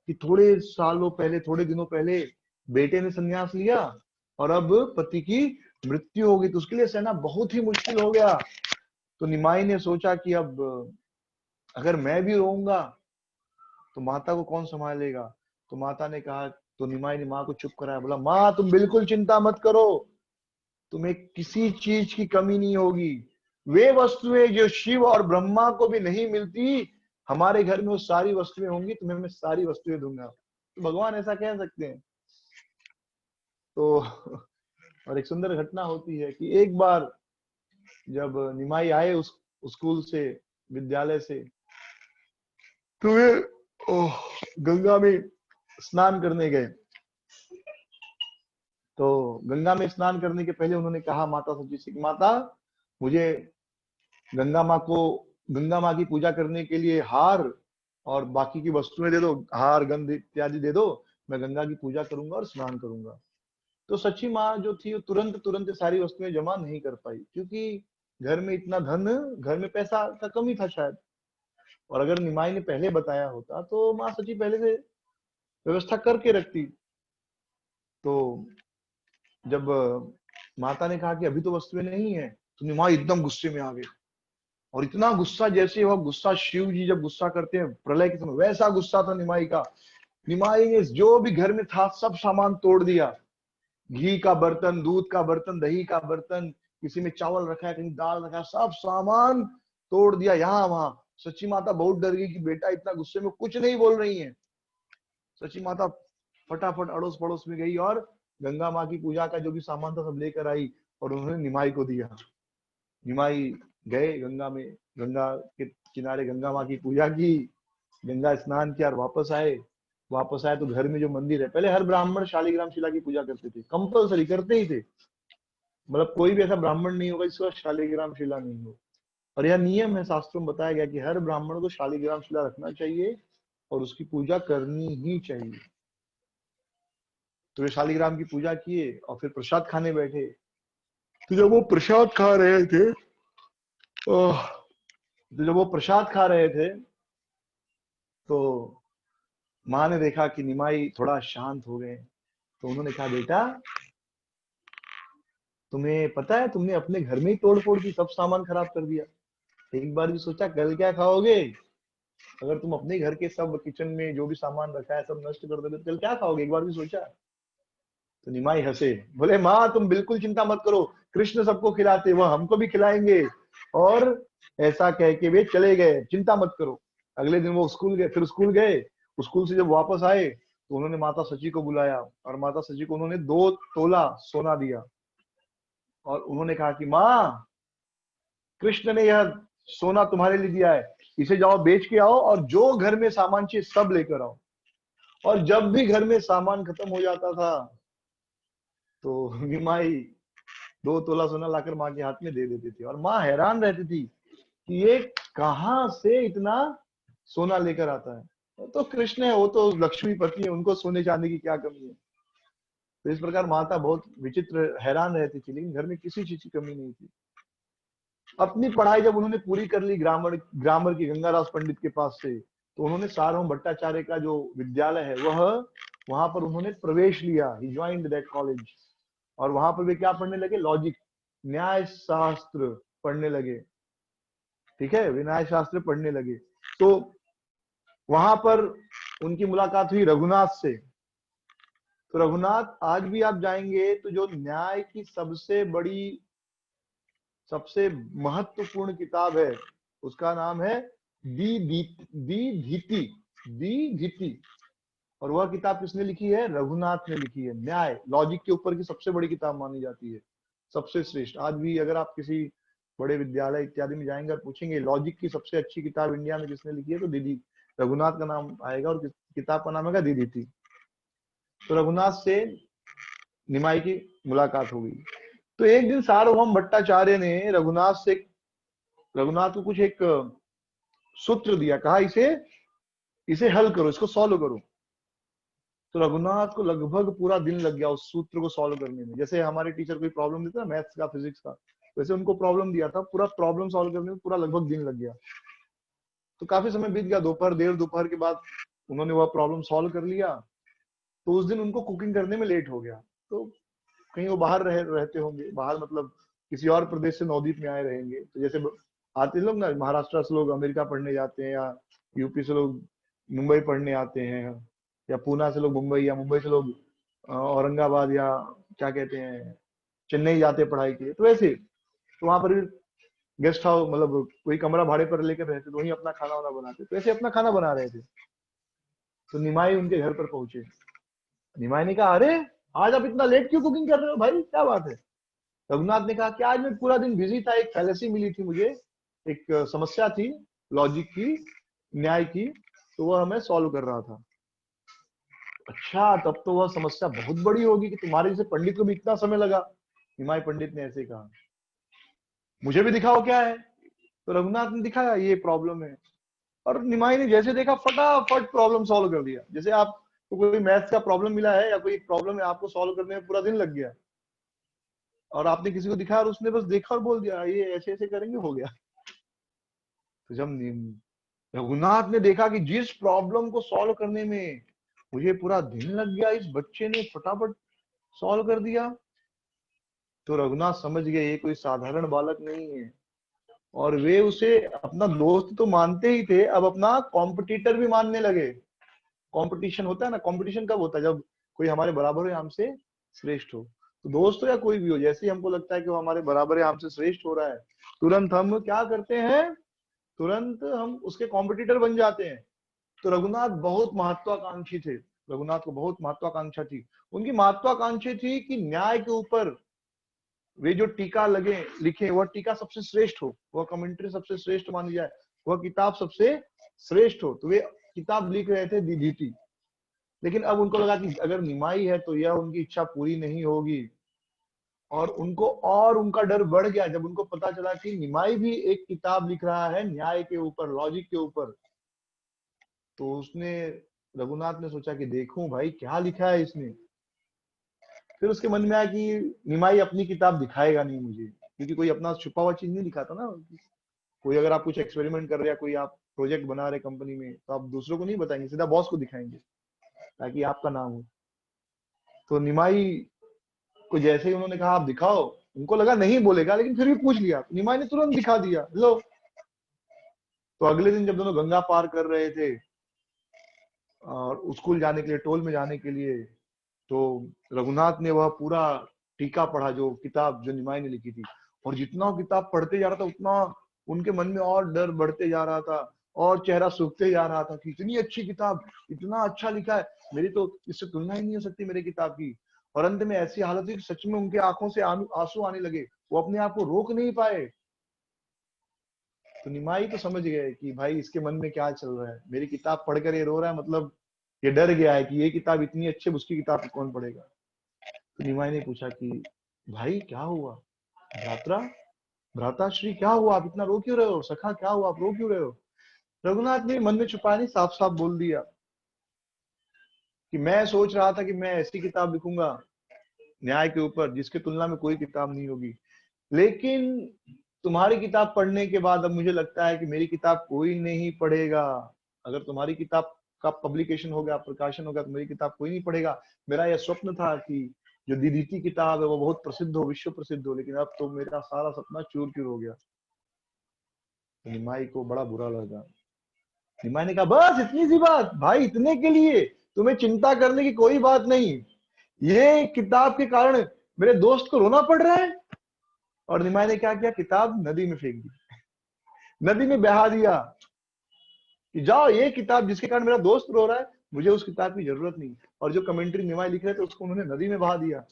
कि थोड़े सालों पहले, थोड़े दिनों पहले बेटे ने संन्यास लिया और अब पति की मृत्यु हो गई, तो उसके लिए सहना बहुत ही मुश्किल हो गया। तो निमाई ने सोचा कि अब अगर मैं भी रोऊंगा तो माता को कौन संभालेगा। तो माता ने कहा, तो निमाई ने माँ को चुप कराया, बोला माँ तुम बिल्कुल चिंता मत करो, तुम्हें किसी चीज की कमी नहीं होगी। वे वस्तुएं जो शिव और ब्रह्मा को भी नहीं मिलती, हमारे घर में वो सारी वस्तुएं होंगी, तुम्हें मैं सारी वस्तुएं दूंगा। तो भगवान ऐसा कह सकते हैं। तो और एक सुंदर घटना होती है कि एक बार जब निमाई आए उस स्कूल से, विद्यालय से, तो वे गंगा में स्नान करने गए। तो गंगा में स्नान करने के पहले उन्होंने कहा माता सची से, माता मुझे गंगा माँ की पूजा करने के लिए हार और बाकी की वस्तुएं दे दो, हार गंध इत्यादि दे दो, मैं गंगा की पूजा करूंगा और स्नान करूंगा। तो सच्ची माँ जो थी वो तुरंत तुरंत सारी वस्तुएं जमा नहीं कर पाई, क्योंकि घर में इतना धन, घर में पैसा का कमी था शायद। और अगर निमाई ने पहले बताया होता तो माँ सची पहले से व्यवस्था करके रखती। तो जब माता ने कहा कि अभी तो वस्तुएं नहीं है, तो निमाई एकदम गुस्से में आ गए। और इतना गुस्सा, जैसे वह गुस्सा शिव जी जब गुस्सा करते हैं प्रलय के समय, वैसा गुस्सा था निमाई का। निमाई ने जो भी घर में था सब सामान तोड़ दिया, घी का बर्तन, दूध का बर्तन, दही का बर्तन, किसी में चावल रखा है, कहीं दाल रखा है, सब सामान तोड़ दिया यहाँ वहां। सच्ची माता बहुत डर गई कि बेटा इतना गुस्से में कुछ नहीं बोल रही है। सच्ची माता फटाफट अड़ोस पड़ोस में गई और गंगा माँ की पूजा का जो भी सामान था सब लेकर आई और उन्होंने निमाई को दिया। निमाई गए गंगा में, गंगा के किनारे गंगा माँ की पूजा की, गंगा स्नान किया और वापस आए तो घर में जो मंदिर है, पहले हर ब्राह्मण शालिग्राम शिला की पूजा करते थे, कंपलसरी करते ही थे। मतलब कोई भी ऐसा ब्राह्मण नहीं होगा जिसका शालिग्राम शिला नहीं हो। और यह नियम है, शास्त्रों में बताया गया कि हर ब्राह्मण को शालिग्राम शिला रखना चाहिए और उसकी पूजा करनी ही चाहिए। तो वे शालिग्राम की पूजा किए और फिर प्रसाद खाने बैठे। तो जब वो प्रसाद खा रहे थे तो जब वो प्रसाद खा रहे थे तो माँ ने देखा कि निमाई थोड़ा शांत हो गए। तो उन्होंने कहा, बेटा तुम्हें पता है तुमने अपने घर में ही तोड़ फोड़ की, सब सामान खराब कर दिया। एक बार भी सोचा कल क्या खाओगे? अगर तुम अपने घर के सब किचन में जो भी सामान रखा है सब नष्ट कर दोगे तो कल क्या खाओगे? एक बार भी सोचा? तो निमाई हंसे, बोले माँ तुम बिल्कुल चिंता मत करो, कृष्ण सबको खिलाते, वह हमको भी खिलाएंगे। और ऐसा कह के वे चले गए, चिंता मत करो। अगले दिन वो स्कूल गए, फिर स्कूल गए। स्कूल से जब वापस आए तो उन्होंने माता सची को बुलाया और माता सची को उन्होंने 2 तोला सोना दिया और उन्होंने कहा कि माँ, कृष्ण ने यह सोना तुम्हारे लिए दिया है, इसे जाओ बेच के आओ और जो घर में सामान चाहिए सब लेकर आओ। और जब भी घर में सामान खत्म हो जाता था तो निमाई 2 तोला सोना लाकर माँ के हाथ में दे देती थी और माँ हैरान रहती थी कि ये कहाँ से इतना सोना लेकर आता है। वो तो कृष्ण है, वो तो लक्ष्मीपति है, उनको सोने चांदी की क्या कमी है। तो इस प्रकार माता बहुत विचित्र हैरान रहती थी, लेकिन घर में किसी चीज की कमी नहीं थी। अपनी पढ़ाई जब उन्होंने पूरी कर ली ग्रामर ग्रामर की गंगारास पंडित के पास से, तो उन्होंने सार्वभौम भट्टाचार्य का जो विद्यालय है वह वहां पर उन्होंने प्रवेश लिया, ही ज्वाइंड दैट कॉलेज। और वहां पर वे क्या पढ़ने लगे? लॉजिक, न्याय शास्त्र पढ़ने लगे। ठीक है, वे न्याय शास्त्र पढ़ने लगे। तो वहां पर उनकी मुलाकात हुई रघुनाथ से। तो रघुनाथ आज भी आप जाएंगे तो जो न्याय की सबसे बड़ी, सबसे महत्वपूर्ण किताब है, उसका नाम है दी धीति। और वह किताब किसने लिखी है? रघुनाथ ने लिखी है। न्याय, लॉजिक के ऊपर की सबसे बड़ी किताब मानी जाती है, सबसे श्रेष्ठ। आज भी अगर आप किसी बड़े विद्यालय इत्यादि में जाएंगे और पूछेंगे लॉजिक की सबसे अच्छी किताब इंडिया में किसने लिखी है, तो दीदी रघुनाथ का नाम आएगा, और किताब का नाम है दीदी थी। तो रघुनाथ से निमाई की मुलाकात हो गई। तो एक दिन सार्वभौम भट्टाचार्य ने रघुनाथ को कुछ एक सूत्र दिया, कहा इसे हल करो, इसको सॉल्व करो। तो रघुनाथ को लगभग पूरा दिन लग गया उस सूत्र को सॉल्व करने में। जैसे हमारे टीचर कोई प्रॉब्लम देता है मैथ्स का, फिजिक्स का, वैसे उनको प्रॉब्लम दिया था, पूरा प्रॉब्लम सॉल्व करने में पूरा लगभग दिन लग गया। तो काफी समय बीत गया, देर दोपहर के बाद उन्होंने वह प्रॉब्लम सॉल्व कर लिया। तो उस दिन उनको कुकिंग करने में लेट हो गया। तो कहीं वो बाहर रहते होंगे, बाहर मतलब किसी और प्रदेश से नवदीप में आए रहेंगे। तो जैसे आते लोग ना, महाराष्ट्र से लोग अमेरिका पढ़ने जाते हैं, या यूपी से लोग मुंबई पढ़ने आते हैं, या पूना से लोग मुंबई, या मुंबई से लोग औरंगाबाद, या क्या कहते हैं चेन्नई जाते पढ़ाई के लिए। तो वैसे तो वहां पर भी गेस्ट हाउस, मतलब कोई कमरा भाड़े पर लेकर रहते, तो वहीं अपना खाना वाना बनाते। तो ऐसे अपना खाना बना रहे थे। तो निमाई उनके घर पर पहुंचे। निमाई ने कहा, अरे आज आप इतना लेट क्यों कुकिंग कर रहे हो भाई, क्या बात है? रघुनाथ ने कहा कि आज मैं पूरा दिन बिजी था, एक फैलेसी मिली थी मुझे, एक समस्या थी लॉजिक की, न्याय की, तो वह मैं सॉल्व कर रहा था। अच्छा, तब तो वह समस्या बहुत बड़ी होगी कि तुम्हारे जैसे पंडित को भी इतना समय लगा। निमाई पंडित ने ऐसे कहा, मुझे भी दिखाओ क्या है। तो रघुनाथ ने दिखाया, ये प्रॉब्लम है। और निमाई ने जैसे देखा, फटाफट प्रॉब्लम सॉल्व कर दिया। जैसे आपको कोई मैथ्स का प्रॉब्लम मिला है, या कोई प्रॉब्लम है, आपको सॉल्व करने में पूरा दिन लग गया, और आपने किसी को दिखाया और उसने बस देखा और बोल दिया ये ऐसे ऐसे करेंगे, हो गया। तो जब रघुनाथ ने देखा कि जिस प्रॉब्लम को सॉल्व करने में मुझे पूरा दिन लग गया, इस बच्चे ने फटाफट सॉल्व कर दिया, तो रघुनाथ समझ गए ये कोई साधारण बालक नहीं है। और वे उसे अपना दोस्त तो मानते ही थे, अब अपना कॉम्पिटिटर भी मानने लगे। कंपटीशन होता है ना, कंपटीशन कब होता है? जब कोई हमारे बराबर है, हमसे श्रेष्ठ हो। तो दोस्त हो या कोई भी हो, जैसे ही हमको लगता है कि वो हमारे बराबर है, हमसे श्रेष्ठ हो रहा है, तुरंत हम क्या करते हैं? तुरंत हम उसके कॉम्पिटिटर बन जाते हैं। तो रघुनाथ बहुत महत्वाकांक्षी थे, रघुनाथ को बहुत महत्वाकांक्षा थी। उनकी महत्वाकांक्षा थी कि न्याय के ऊपर वे जो टीका लिखे, वह टीका सबसे श्रेष्ठ हो, वह कमेंट्री सबसे श्रेष्ठ मानी जाए, वह किताब सबसे श्रेष्ठ हो। तो वे किताब लिख रहे थे दीधीति। लेकिन अब उनको लगा कि अगर निमाई है तो यह उनकी इच्छा पूरी नहीं होगी। और उनका डर बढ़ गया जब उनको पता चला कि निमाई भी एक किताब लिख रहा है न्याय के ऊपर, लॉजिक के ऊपर। तो रघुनाथ ने सोचा कि देखूं भाई क्या लिखा है इसने। फिर उसके मन में आया कि निमाई अपनी किताब दिखाएगा नहीं मुझे, क्योंकि कोई अपना छुपा हुआ चीज नहीं दिखाता ना। कोई अगर आप कुछ एक्सपेरिमेंट कर रहे हैं, कोई आप प्रोजेक्ट बना रहे कंपनी में, तो आप दूसरों को नहीं बताएंगे, सीधा बॉस को दिखाएंगे ताकि आपका नाम हो। तो निमाई को जैसे ही उन्होंने कहा आप दिखाओ, उनको लगा नहीं बोलेगा, लेकिन फिर भी पूछ लिया। तो निमाई ने तुरंत दिखा दिया, लो। तो अगले दिन जब दोनों गंगा पार कर रहे थे और स्कूल जाने के लिए, टोल में जाने के लिए, तो रघुनाथ ने वह पूरा टीका पढ़ा, जो किताब जो निमाई ने लिखी थी। और जितना किताब पढ़ते जा रहा था, उतना उनके मन में और डर बढ़ते जा रहा था, और चेहरा सूखते जा रहा था कि इतनी अच्छी किताब, इतना अच्छा लिखा है, मेरी तो इससे तुलना ही नहीं हो सकती मेरी किताब की। और अंत में ऐसी हालत हुई कि सच में उनके आंखों से आंसू आने लगे, वो अपने आप को रोक नहीं पाए। तो निमाई तो समझ गए कि भाई इसके मन में क्या चल रहा है, मेरी किताब पढ़कर ये रो रहा है, मतलब ये डर गया है कि ये किताब इतनी अच्छी, उसकी किताब कौन पढ़ेगा। तो निमाई ने पूछा कि भाई क्या हुआ, भ्रात्रा भ्राताश्री क्या हुआ, आप इतना रो क्यों रहे हो, सखा क्या हुआ, आप रो क्यों रहे हो? रघुनाथ ने मन में छुपा नहीं, साफ साफ बोल दिया कि मैं सोच रहा था कि मैं ऐसी किताब लिखूंगा न्याय के ऊपर जिसकी तुलना में कोई किताब नहीं होगी, लेकिन तुम्हारी किताब पढ़ने के बाद अब मुझे लगता है कि मेरी किताब कोई नहीं पढ़ेगा। अगर तुम्हारी किताब का पब्लिकेशन हो गया, प्रकाशन हो गया, तो मेरी किताब कोई नहीं पढ़ेगा। मेरा यह स्वप्न था कि जो दीदीती किताब है वो बहुत प्रसिद्ध हो, विश्व प्रसिद्ध हो, लेकिन अब तो मेरा सारा सपना चूर चूर हो गया। तो निमाई को बड़ा बुरा लगा। निमाई ने कहा बस इतनी सी बात भाई, इतने के लिए तुम्हें चिंता करने की कोई बात नहीं। ये किताब के कारण मेरे दोस्त को रोना पड़ रहा है। और निमाई ने क्या किया, किताब नदी में फेंक दी, नदी में बहा दिया कि जाओ, ये किताब जिसके कारण मेरा दोस्त रो रहा है, मुझे उस किताब की जरूरत नहीं। और जो कमेंट्री निमाई लिख रहे थे उसको उन्होंने नदी में बहा दिया।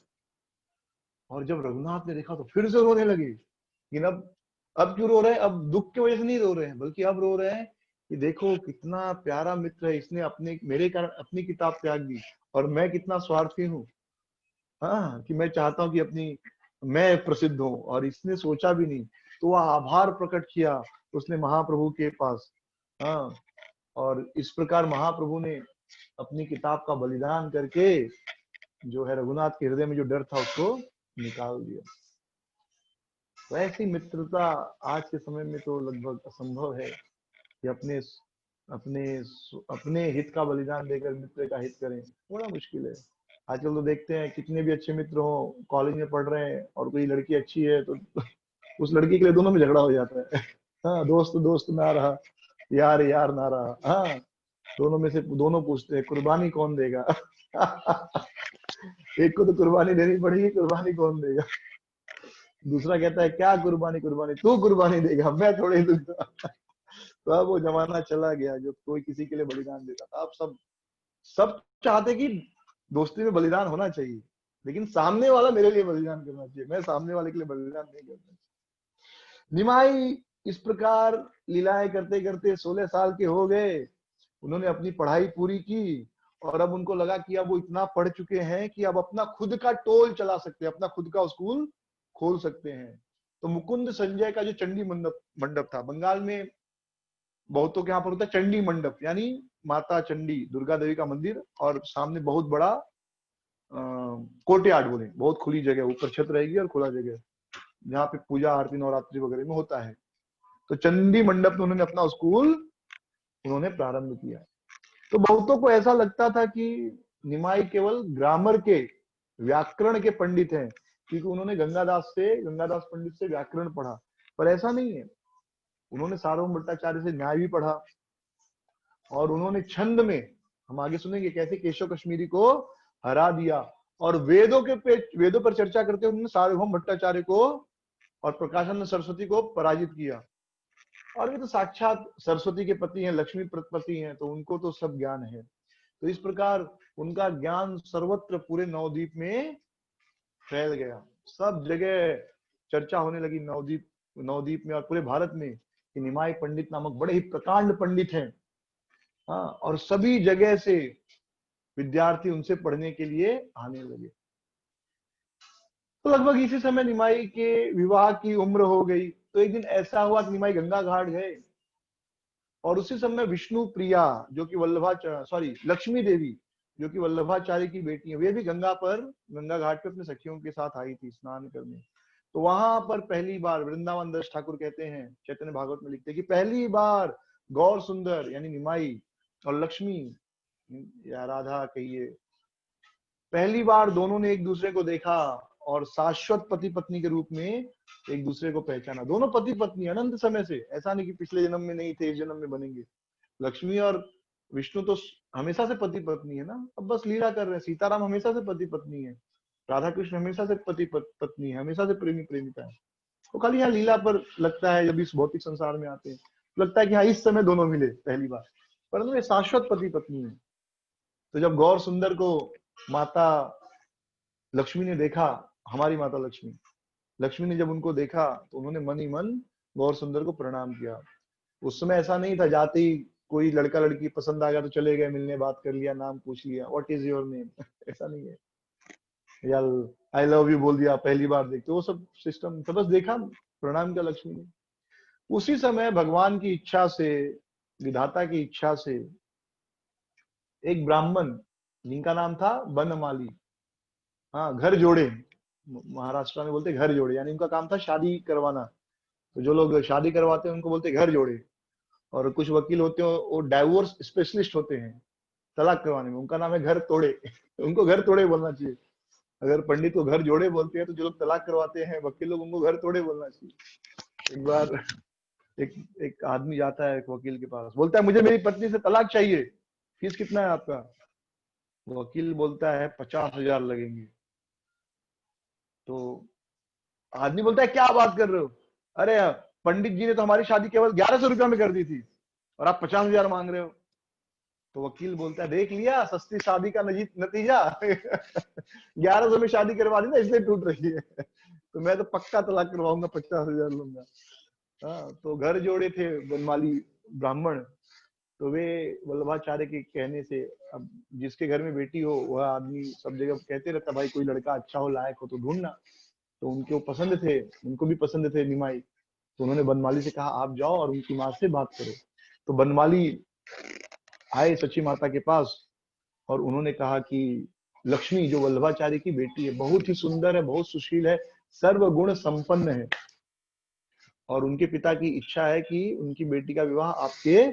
और जब रघुनाथ ने देखा तो फिर से रोने लगे। लेकिन अब क्यों रो रहे हैं? अब दुख की वजह से नहीं रो रहे हैं, बल्कि अब रो रहे हैं कि देखो कितना प्यारा मित्र है, इसने अपने मेरे कारण अपनी किताब त्याग दी, और मैं कितना स्वार्थी हूँ। हाँ, कि मैं चाहता हूँ कि अपनी मैं प्रसिद्ध हूँ, और इसने सोचा भी नहीं। तो वह आभार प्रकट किया उसने महाप्रभु के पास। हाँ, और इस प्रकार महाप्रभु ने अपनी किताब का बलिदान करके जो है रघुनाथ के हृदय में जो डर था उसको निकाल दिया। तो ऐसी मित्रता आज के समय में तो लगभग असंभव है कि अपने अपने अपने हित का बलिदान देकर मित्र का हित करें, बड़ा मुश्किल है। आजकल तो देखते हैं कितने भी अच्छे मित्र हो, कॉलेज में पढ़ रहे हैं और कोई लड़की अच्छी है तो उस लड़की के लिए दोनों में झगड़ा हो जाता है। हाँ, दोस्त दोस्त ना रहा, यार यार ना रहा। हाँ, दोनों में से दोनों पूछते हैं कुर्बानी कौन देगा। एक को तो कुर्बानी देनी पड़ेगी, कुर्बानी कौन देगा? दूसरा कहता है क्या कुर्बानी, कुर्बानी तू कुर्बानी देगा, मैं थोड़े दूंगा। तो अब वो जमाना चला गया जो कोई किसी के लिए बलिदान देता था। अब सब सब चाहते कि दोस्ती में बलिदान होना चाहिए, लेकिन सामने वाला मेरे लिए बलिदान करना चाहिए, मैं सामने वाले के लिए बलिदान नहीं करना। निमाई इस प्रकार लीलाएं करते करते 16 साल के हो गए। उन्होंने अपनी पढ़ाई पूरी की, और अब उनको लगा कि अब वो इतना पढ़ चुके हैं कि अब अपना खुद का टोल चला सकते हैं, अपना खुद का स्कूल खोल सकते हैं। तो मुकुंद संजय का जो चंडी मंडप मंडप था, बंगाल में बहुतों के यहाँ पर होता है चंडी मंडप, यानी माता चंडी दुर्गा देवी का मंदिर, और सामने बहुत बड़ा कोर्टयार्ड बोले, बहुत खुली जगह, ऊपर छत रहेगी और खुला जगह, जहाँ पे पूजा आरती नवरात्रि वगैरह में होता है। तो चंडी मंडप में उन्होंने अपना स्कूल उन्होंने प्रारंभ किया। तो बहुतों को ऐसा लगता था कि निमाई केवल ग्रामर के, व्याकरण के पंडित हैं, क्योंकि उन्होंने गंगादास पंडित से व्याकरण पढ़ा। पर ऐसा नहीं है, उन्होंने सार्वभौम भट्टाचार्य से न्याय भी पढ़ा, और उन्होंने छंद में, हम आगे सुनेंगे कैसे केशव कश्मीरी को हरा दिया। और वेदों पर चर्चा करते हुए उन्होंने सार्वभौम भट्टाचार्य को और प्रकाशानंद सरस्वती को पराजित किया। और वे तो साक्षात सरस्वती के पति हैं, लक्ष्मी पति हैं, तो उनको तो सब ज्ञान है। तो इस प्रकार उनका ज्ञान सर्वत्र पूरे नवद्वीप में फैल गया। सब जगह चर्चा होने लगी नवद्वीप में और पूरे भारत में कि निमाई पंडित नामक बड़े ही प्रकांड पंडित हैं। हाँ, और सभी जगह से विद्यार्थी उनसे पढ़ने के लिए आने लगे। तो लगभग इसी समय निमाई के विवाह की उम्र हो गई। तो एक दिन ऐसा हुआ कि निमाई गंगा घाट गए, और उसी समय विष्णु प्रिया जो कि लक्ष्मी देवी जो कि वल्लभाचार्य की बेटी है, वे भी गंगा घाट पे अपने सखियों के साथ आई थी स्नान करने। तो वहां पर पहली बार वृंदावन दास ठाकुर कहते हैं, चैतन्य भागवत में लिखते हैं कि पहली बार गौर सुंदर यानी निमाई और लक्ष्मी या राधा कहिए, पहली बार दोनों ने एक दूसरे को देखा और शाश्वत पति पत्नी के रूप में एक दूसरे को पहचाना। दोनों पति पत्नी अनंत समय से, ऐसा नहीं कि पिछले जन्म में नहीं थे इस जन्म में बनेंगे। लक्ष्मी और विष्णु तो हमेशा से पति पत्नी है ना, अब बस लीला कर रहे हैं। सीताराम हमेशा से पति पत्नी है, राधा कृष्ण हमेशा से पति पत्नी है, हमेशा से प्रेमी प्रेमिका है। तो खाली यहाँ लीला पर लगता है, जब इस भौतिक संसार में आते हैं लगता है कि हाँ इस समय दोनों मिले पहली बार, परंतु ये शाश्वत पति पत्नी है। तो जब गौर सुंदर को माता लक्ष्मी ने देखा, हमारी माता लक्ष्मी ने जब उनको देखा तो उन्होंने मन ही मन गौर सुंदर को प्रणाम किया। उस समय ऐसा नहीं था जाते ही कोई लड़का लड़की पसंद आ गया तो चले गए मिलने, बात कर लिया, नाम पूछ लिया, व्हाट इज योर नेम, ऐसा नहीं है, या आई लव यू बोल दिया पहली बार देखते, वो सब सिस्टम तो बस देखा, प्रणाम किया लक्ष्मी ने। उसी समय भगवान की इच्छा से, विधाता की इच्छा से, एक ब्राह्मण जिनका नाम था बनमाली, हाँ घर जोड़े, महाराष्ट्र में बोलते घर जोड़े, यानी उनका काम था शादी करवाना। तो जो लोग शादी करवाते हैं उनको बोलते घर जोड़े। और कुछ वकील होते हैं वो डाइवोर्स स्पेशलिस्ट होते हैं तलाक करवाने में, उनका नाम है घर तोड़े। उनको घर तोड़े बोलना चाहिए। अगर पंडित को घर जोड़े बोलते हैं तो जो लोग तलाक करवाते हैं वकील लोग, उनको घर तोड़े बोलना चाहिए। एक बार एक एक आदमी जाता है एक वकील के पास, बोलता है मुझे मेरी पत्नी से तलाक चाहिए, फीस कितना है आपका? वकील बोलता है 50,000 लगेंगे। तो आदमी बोलता है क्या बात कर रहे हो, अरे पंडित जी ने तो हमारी शादी केवल 1100 रुपया में कर दी थी और आप 50,000 मांग रहे हो। तो वकील बोलता है देख लिया सस्ती शादी का नतीजा। 1100 में शादी करवा दी ना इसलिए टूट रही है। तो मैं तो पक्का तलाक करवाऊंगा, 50,000 लूंगा। हाँ, तो घर जोड़े थे बनमाली ब्राह्मण। तो वे वल्लभाचार्य के कहने से, अब जिसके घर में बेटी हो वह आदमी सब जगह कहते रहता भाई कोई लड़का अच्छा हो लायक हो तो ढूंढना। तो उनको पसंद थे, उनको भी पसंद थे निमाई। तो उन्होंने बनमाली से कहा आप जाओ और उनकी माँ से बात करो। तो बनमाली आए सची माता के पास और उन्होंने कहा कि लक्ष्मी जो वल्लभाचार्य की बेटी है बहुत ही सुंदर है, बहुत सुशील है, सर्वगुण संपन्न है और उनके पिता की इच्छा है कि उनकी बेटी का विवाह आपके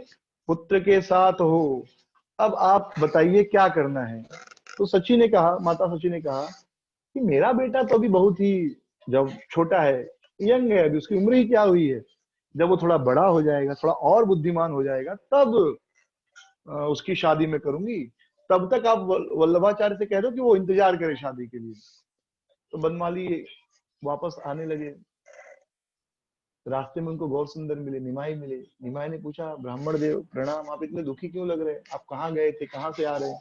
पुत्र के साथ हो। अब आप बताइए क्या करना है। तो सची ने कहा, माता सची ने कहा कि मेरा बेटा तो अभी बहुत ही जब छोटा है, यंग है, अभी उसकी उम्र ही क्या हुई है। जब वो थोड़ा बड़ा हो जाएगा, थोड़ा और बुद्धिमान हो जाएगा, तब उसकी शादी में करूंगी। तब तक आप वल्लभाचार्य से कह दो कि वो इंतजार करे शादी के लिए। तो बनमाली वापस आने लगे। रास्ते में उनको गौर सुंदर मिले, निमाई मिले। निमाई ने पूछा ब्राह्मण देव प्रणाम, आप इतने दुखी क्यों लग रहे हैं, आप कहाँ गए थे, कहाँ से आ रहे हैं।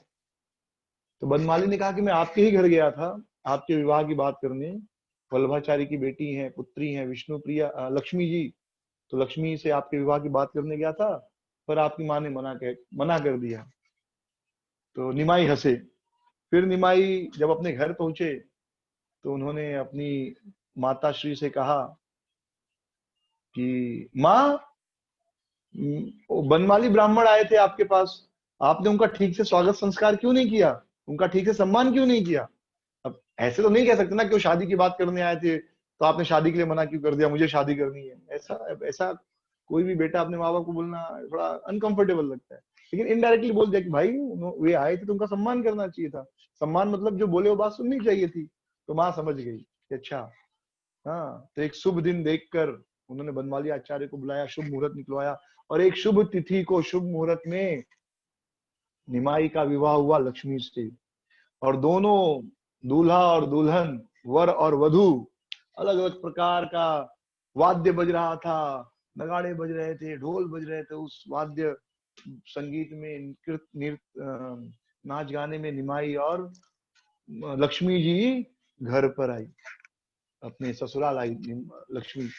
तो बनमाली ने कहा कि मैं आपके ही घर गया था आपके विवाह की बात करने। वल्लभाचार्य की बेटी है, पुत्री है विष्णु प्रिया, लक्ष्मी जी। तो लक्ष्मी से आपके विवाह की बात करने गया था, पर आपकी माँ ने मना कर दिया। तो निमाई हंसे। फिर निमाई जब अपने घर पहुंचे तो उन्होंने अपनी माता श्री से कहा कि माँ, बनमाली ब्राह्मण आए थे आपके पास, आपने उनका ठीक से स्वागत संस्कार क्यों नहीं किया, उनका ठीक से सम्मान क्यों नहीं किया। अब ऐसे तो नहीं कह सकते ना कि वो शादी की बात करने आए थे तो आपने शादी के लिए मना क्यों कर दिया, मुझे शादी करनी है। ऐसा ऐसा कोई भी बेटा अपने माँ बाप को बोलना थोड़ा अनकंफर्टेबल लगता है। लेकिन इनडायरेक्टली बोल दिया कि भाई वे आए थे तो उनका सम्मान करना चाहिए था। सम्मान मतलब जो बोले वो बात सुननी चाहिए थी। तो माँ समझ गई कि अच्छा। हाँ, तो एक शुभ दिन देखकर उन्होंने बनमाली आचार्य को बुलाया, शुभ मुहूर्त निकलवाया और एक शुभ तिथि को शुभ मुहूर्त में निमाई का विवाह हुआ लक्ष्मी से। और दोनों दूल्हा और दुल्हन, वर और वधू, अलग अलग प्रकार का वाद्य बज रहा था, नगाड़े बज रहे थे, ढोल बज रहे थे। उस वाद्य संगीत में नाच गाने में निमाई और लक्ष्मी जी घर पर आई, अपने ससुराल आई लक्ष्मी।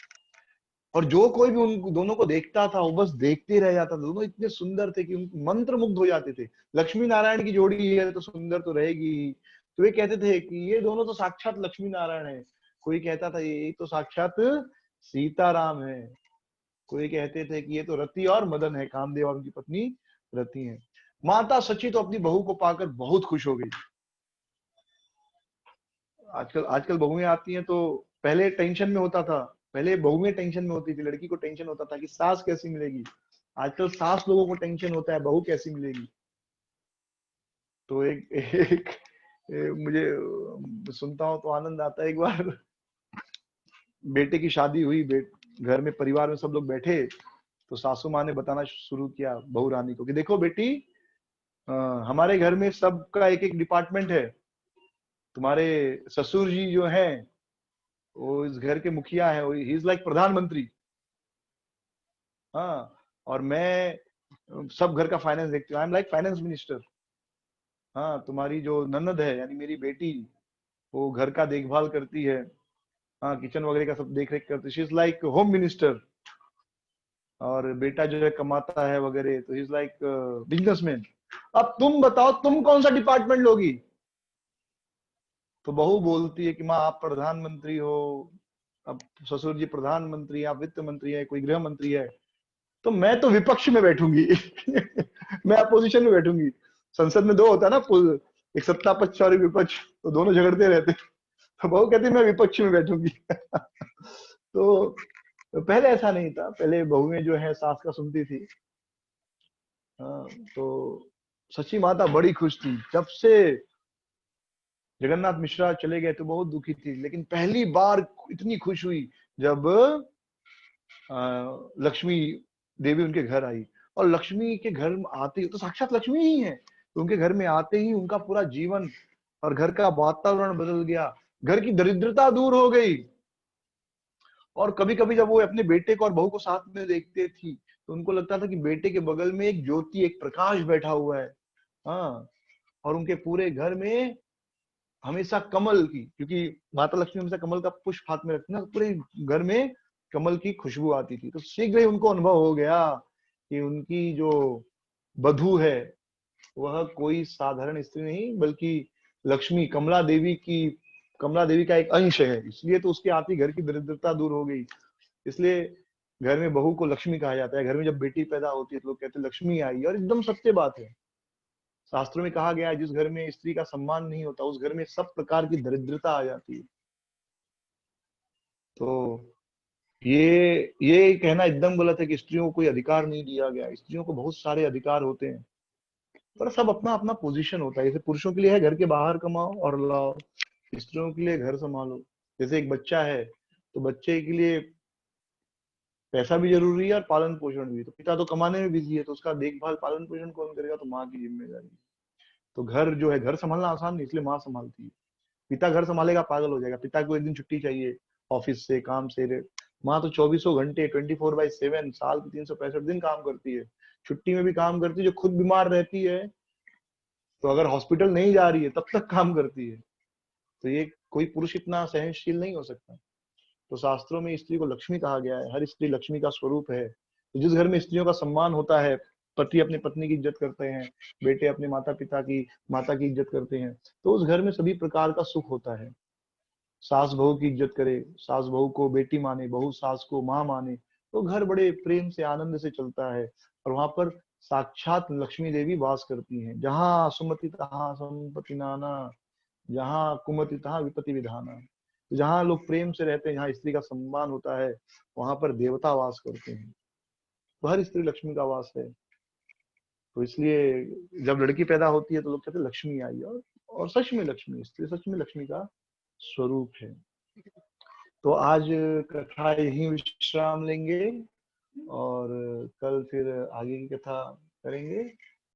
और जो कोई भी उन दोनों को देखता था वो बस देखते रह जाता था। दोनों इतने सुंदर थे कि उनको मंत्र मुग्ध हो जाते थे। लक्ष्मी नारायण की जोड़ी है तो सुंदर तो रहेगी ही। तो वे कहते थे कि ये दोनों तो साक्षात लक्ष्मी नारायण है। कोई कहता था ये तो साक्षात सीताराम है। कोई कहते थे कि ये तो रति और मदन है, कामदेव और उनकी पत्नी रति है। माता सची तो अपनी बहू को पाकर बहुत खुश हो गई। आजकल आजकल बहुएं आती हैं तो पहले टेंशन में होता था, पहले बहुएं टेंशन में होती थी, लड़की को टेंशन होता था कि सास कैसी मिलेगी। आजकल सास लोगों को टेंशन होता है बहू कैसी मिलेगी। तो एक मुझे सुनता हूँ तो आनंद आता है। एक बार बेटे की शादी हुई, घर में परिवार में सब लोग बैठे तो सासू माँ ने बताना शुरू किया बहू रानी को कि देखो बेटी, अ, हमारे घर में सबका एक एक डिपार्टमेंट है। तुम्हारे ससुर जी जो हैं वो इस घर के मुखिया है, ही इज लाइक प्रधानमंत्री। हाँ, और मैं सब घर का फाइनेंस देखती हूँ, I am like finance minister. हाँ, तुम्हारी जो ननद है यानी मेरी बेटी, वो घर का देखभाल करती है। हाँ, किचन वगैरह का सब देख रेख करती है, she is like home minister. और बेटा जो है कमाता है वगैरह, तो ही इज लाइक बिजनेसमैन। अब तुम बताओ तुम कौन सा डिपार्टमेंट लोगी। तो बहू बोलती है कि माँ आप प्रधानमंत्री हो, अब ससुर जी प्रधानमंत्री, आप वित्त मंत्री है, कोई गृह मंत्री है, तो मैं तो विपक्ष में बैठूंगी। मैं अपोजिशन में बैठूंगी। संसद में दो होता है ना पुल, एक सत्ता पक्ष और एक विपक्ष, तो दोनों झगड़ते रहते। तो बहू कहती मैं विपक्ष में बैठूंगी। तो पहले ऐसा नहीं था, पहले बहुएं जो है सास का सुनती थी। हाँ, तो सची माता बड़ी खुश थी। जब से जगन्नाथ मिश्रा चले गए तो बहुत दुखी थी, लेकिन पहली बार इतनी खुश हुई जब लक्ष्मी देवी उनके घर आई। और लक्ष्मी के घर आती तो साक्षात लक्ष्मी ही है। तो उनके घर में आते ही उनका पूरा जीवन और घर का वातावरण बदल गया, घर की दरिद्रता दूर हो गई। और कभी कभी जब वो अपने बेटे को और बहू को साथ में देखते थी तो उनको लगता था कि बेटे के बगल में एक ज्योति, एक प्रकाश बैठा हुआ है। हाँ, और उनके पूरे घर में हमेशा कमल की, क्योंकि माता लक्ष्मी हमेशा कमल का पुष्प हाथ में रखती ना, पूरे घर में कमल की खुशबू आती थी। तो शीघ्र ही उनको अनुभव हो गया कि उनकी जो वधू है वह कोई साधारण स्त्री नहीं बल्कि लक्ष्मी, कमला देवी का एक अंश है। इसलिए तो उसके आते ही घर की दरिद्रता दूर हो गई। इसलिए घर में बहू को लक्ष्मी कहा जाता है। घर में जब बेटी पैदा होती है तो लोग कहते हैं लक्ष्मी आई, और एकदम सत्य बात है। शास्त्रों में कहा गया है जिस घर में स्त्री का सम्मान नहीं होता उस घर में सब प्रकार की दरिद्रता आ जाती है। तो ये कहना एकदम गलत है कि स्त्रियों को कोई अधिकार नहीं दिया गया। स्त्रियों को बहुत सारे अधिकार होते हैं, पर सब अपना अपना पोजीशन होता है। जैसे पुरुषों के लिए है घर के बाहर कमाओ और लाओ, स्त्रियों के लिए घर संभालो। जैसे एक बच्चा है तो बच्चे के लिए पैसा भी जरूरी है और पालन पोषण भी। तो पिता तो कमाने में बिजी है तो उसका देखभाल पालन पोषण कौन करेगा, तो माँ की जिम्मेदारी। तो घर जो है, घर संभालना आसान नहीं, इसलिए माँ संभालती है। पिता घर संभालेगा पागल हो जाएगा, पिता को एक दिन छुट्टी चाहिए ऑफिस से, काम से। माँ तो चौबीसों घंटे 24/7 साल के 365 दिन काम करती है, छुट्टी में भी काम करती है। जो खुद बीमार रहती है तो अगर हॉस्पिटल नहीं जा रही है तब तक काम करती है। तो ये कोई पुरुष इतना सहनशील नहीं हो सकता। तो शास्त्रों में स्त्री को लक्ष्मी कहा गया है, हर स्त्री लक्ष्मी का स्वरूप है। तो जिस घर में स्त्रियों का सम्मान होता है, पति अपने पत्नी की इज्जत करते हैं, बेटे अपने माता की इज्जत करते हैं, तो उस घर में सभी प्रकार का सुख होता है। सास बहू की इज्जत करे, सास बहू को बेटी माने, बहू सास को माँ माने, तो घर बड़े प्रेम से आनंद से चलता है। और वहां पर साक्षात लक्ष्मी देवी वास करती हैं। जहाँ सुमति तहाँ संपत्ति नाना, जहाँ कुमति तहाँ विपत्ति विधाना। तो जहाँ लोग प्रेम से रहते हैं, जहाँ स्त्री का सम्मान होता है, वहां पर देवता वास करते हैं। तो हर स्त्री लक्ष्मी का वास है। तो इसलिए जब लड़की पैदा होती है तो लोग कहते हैं लक्ष्मी आई। और सच में लक्ष्मी, स्त्री सच में लक्ष्मी का स्वरूप है। तो आज कथा यही विश्राम लेंगे और कल फिर आगे की कथा करेंगे।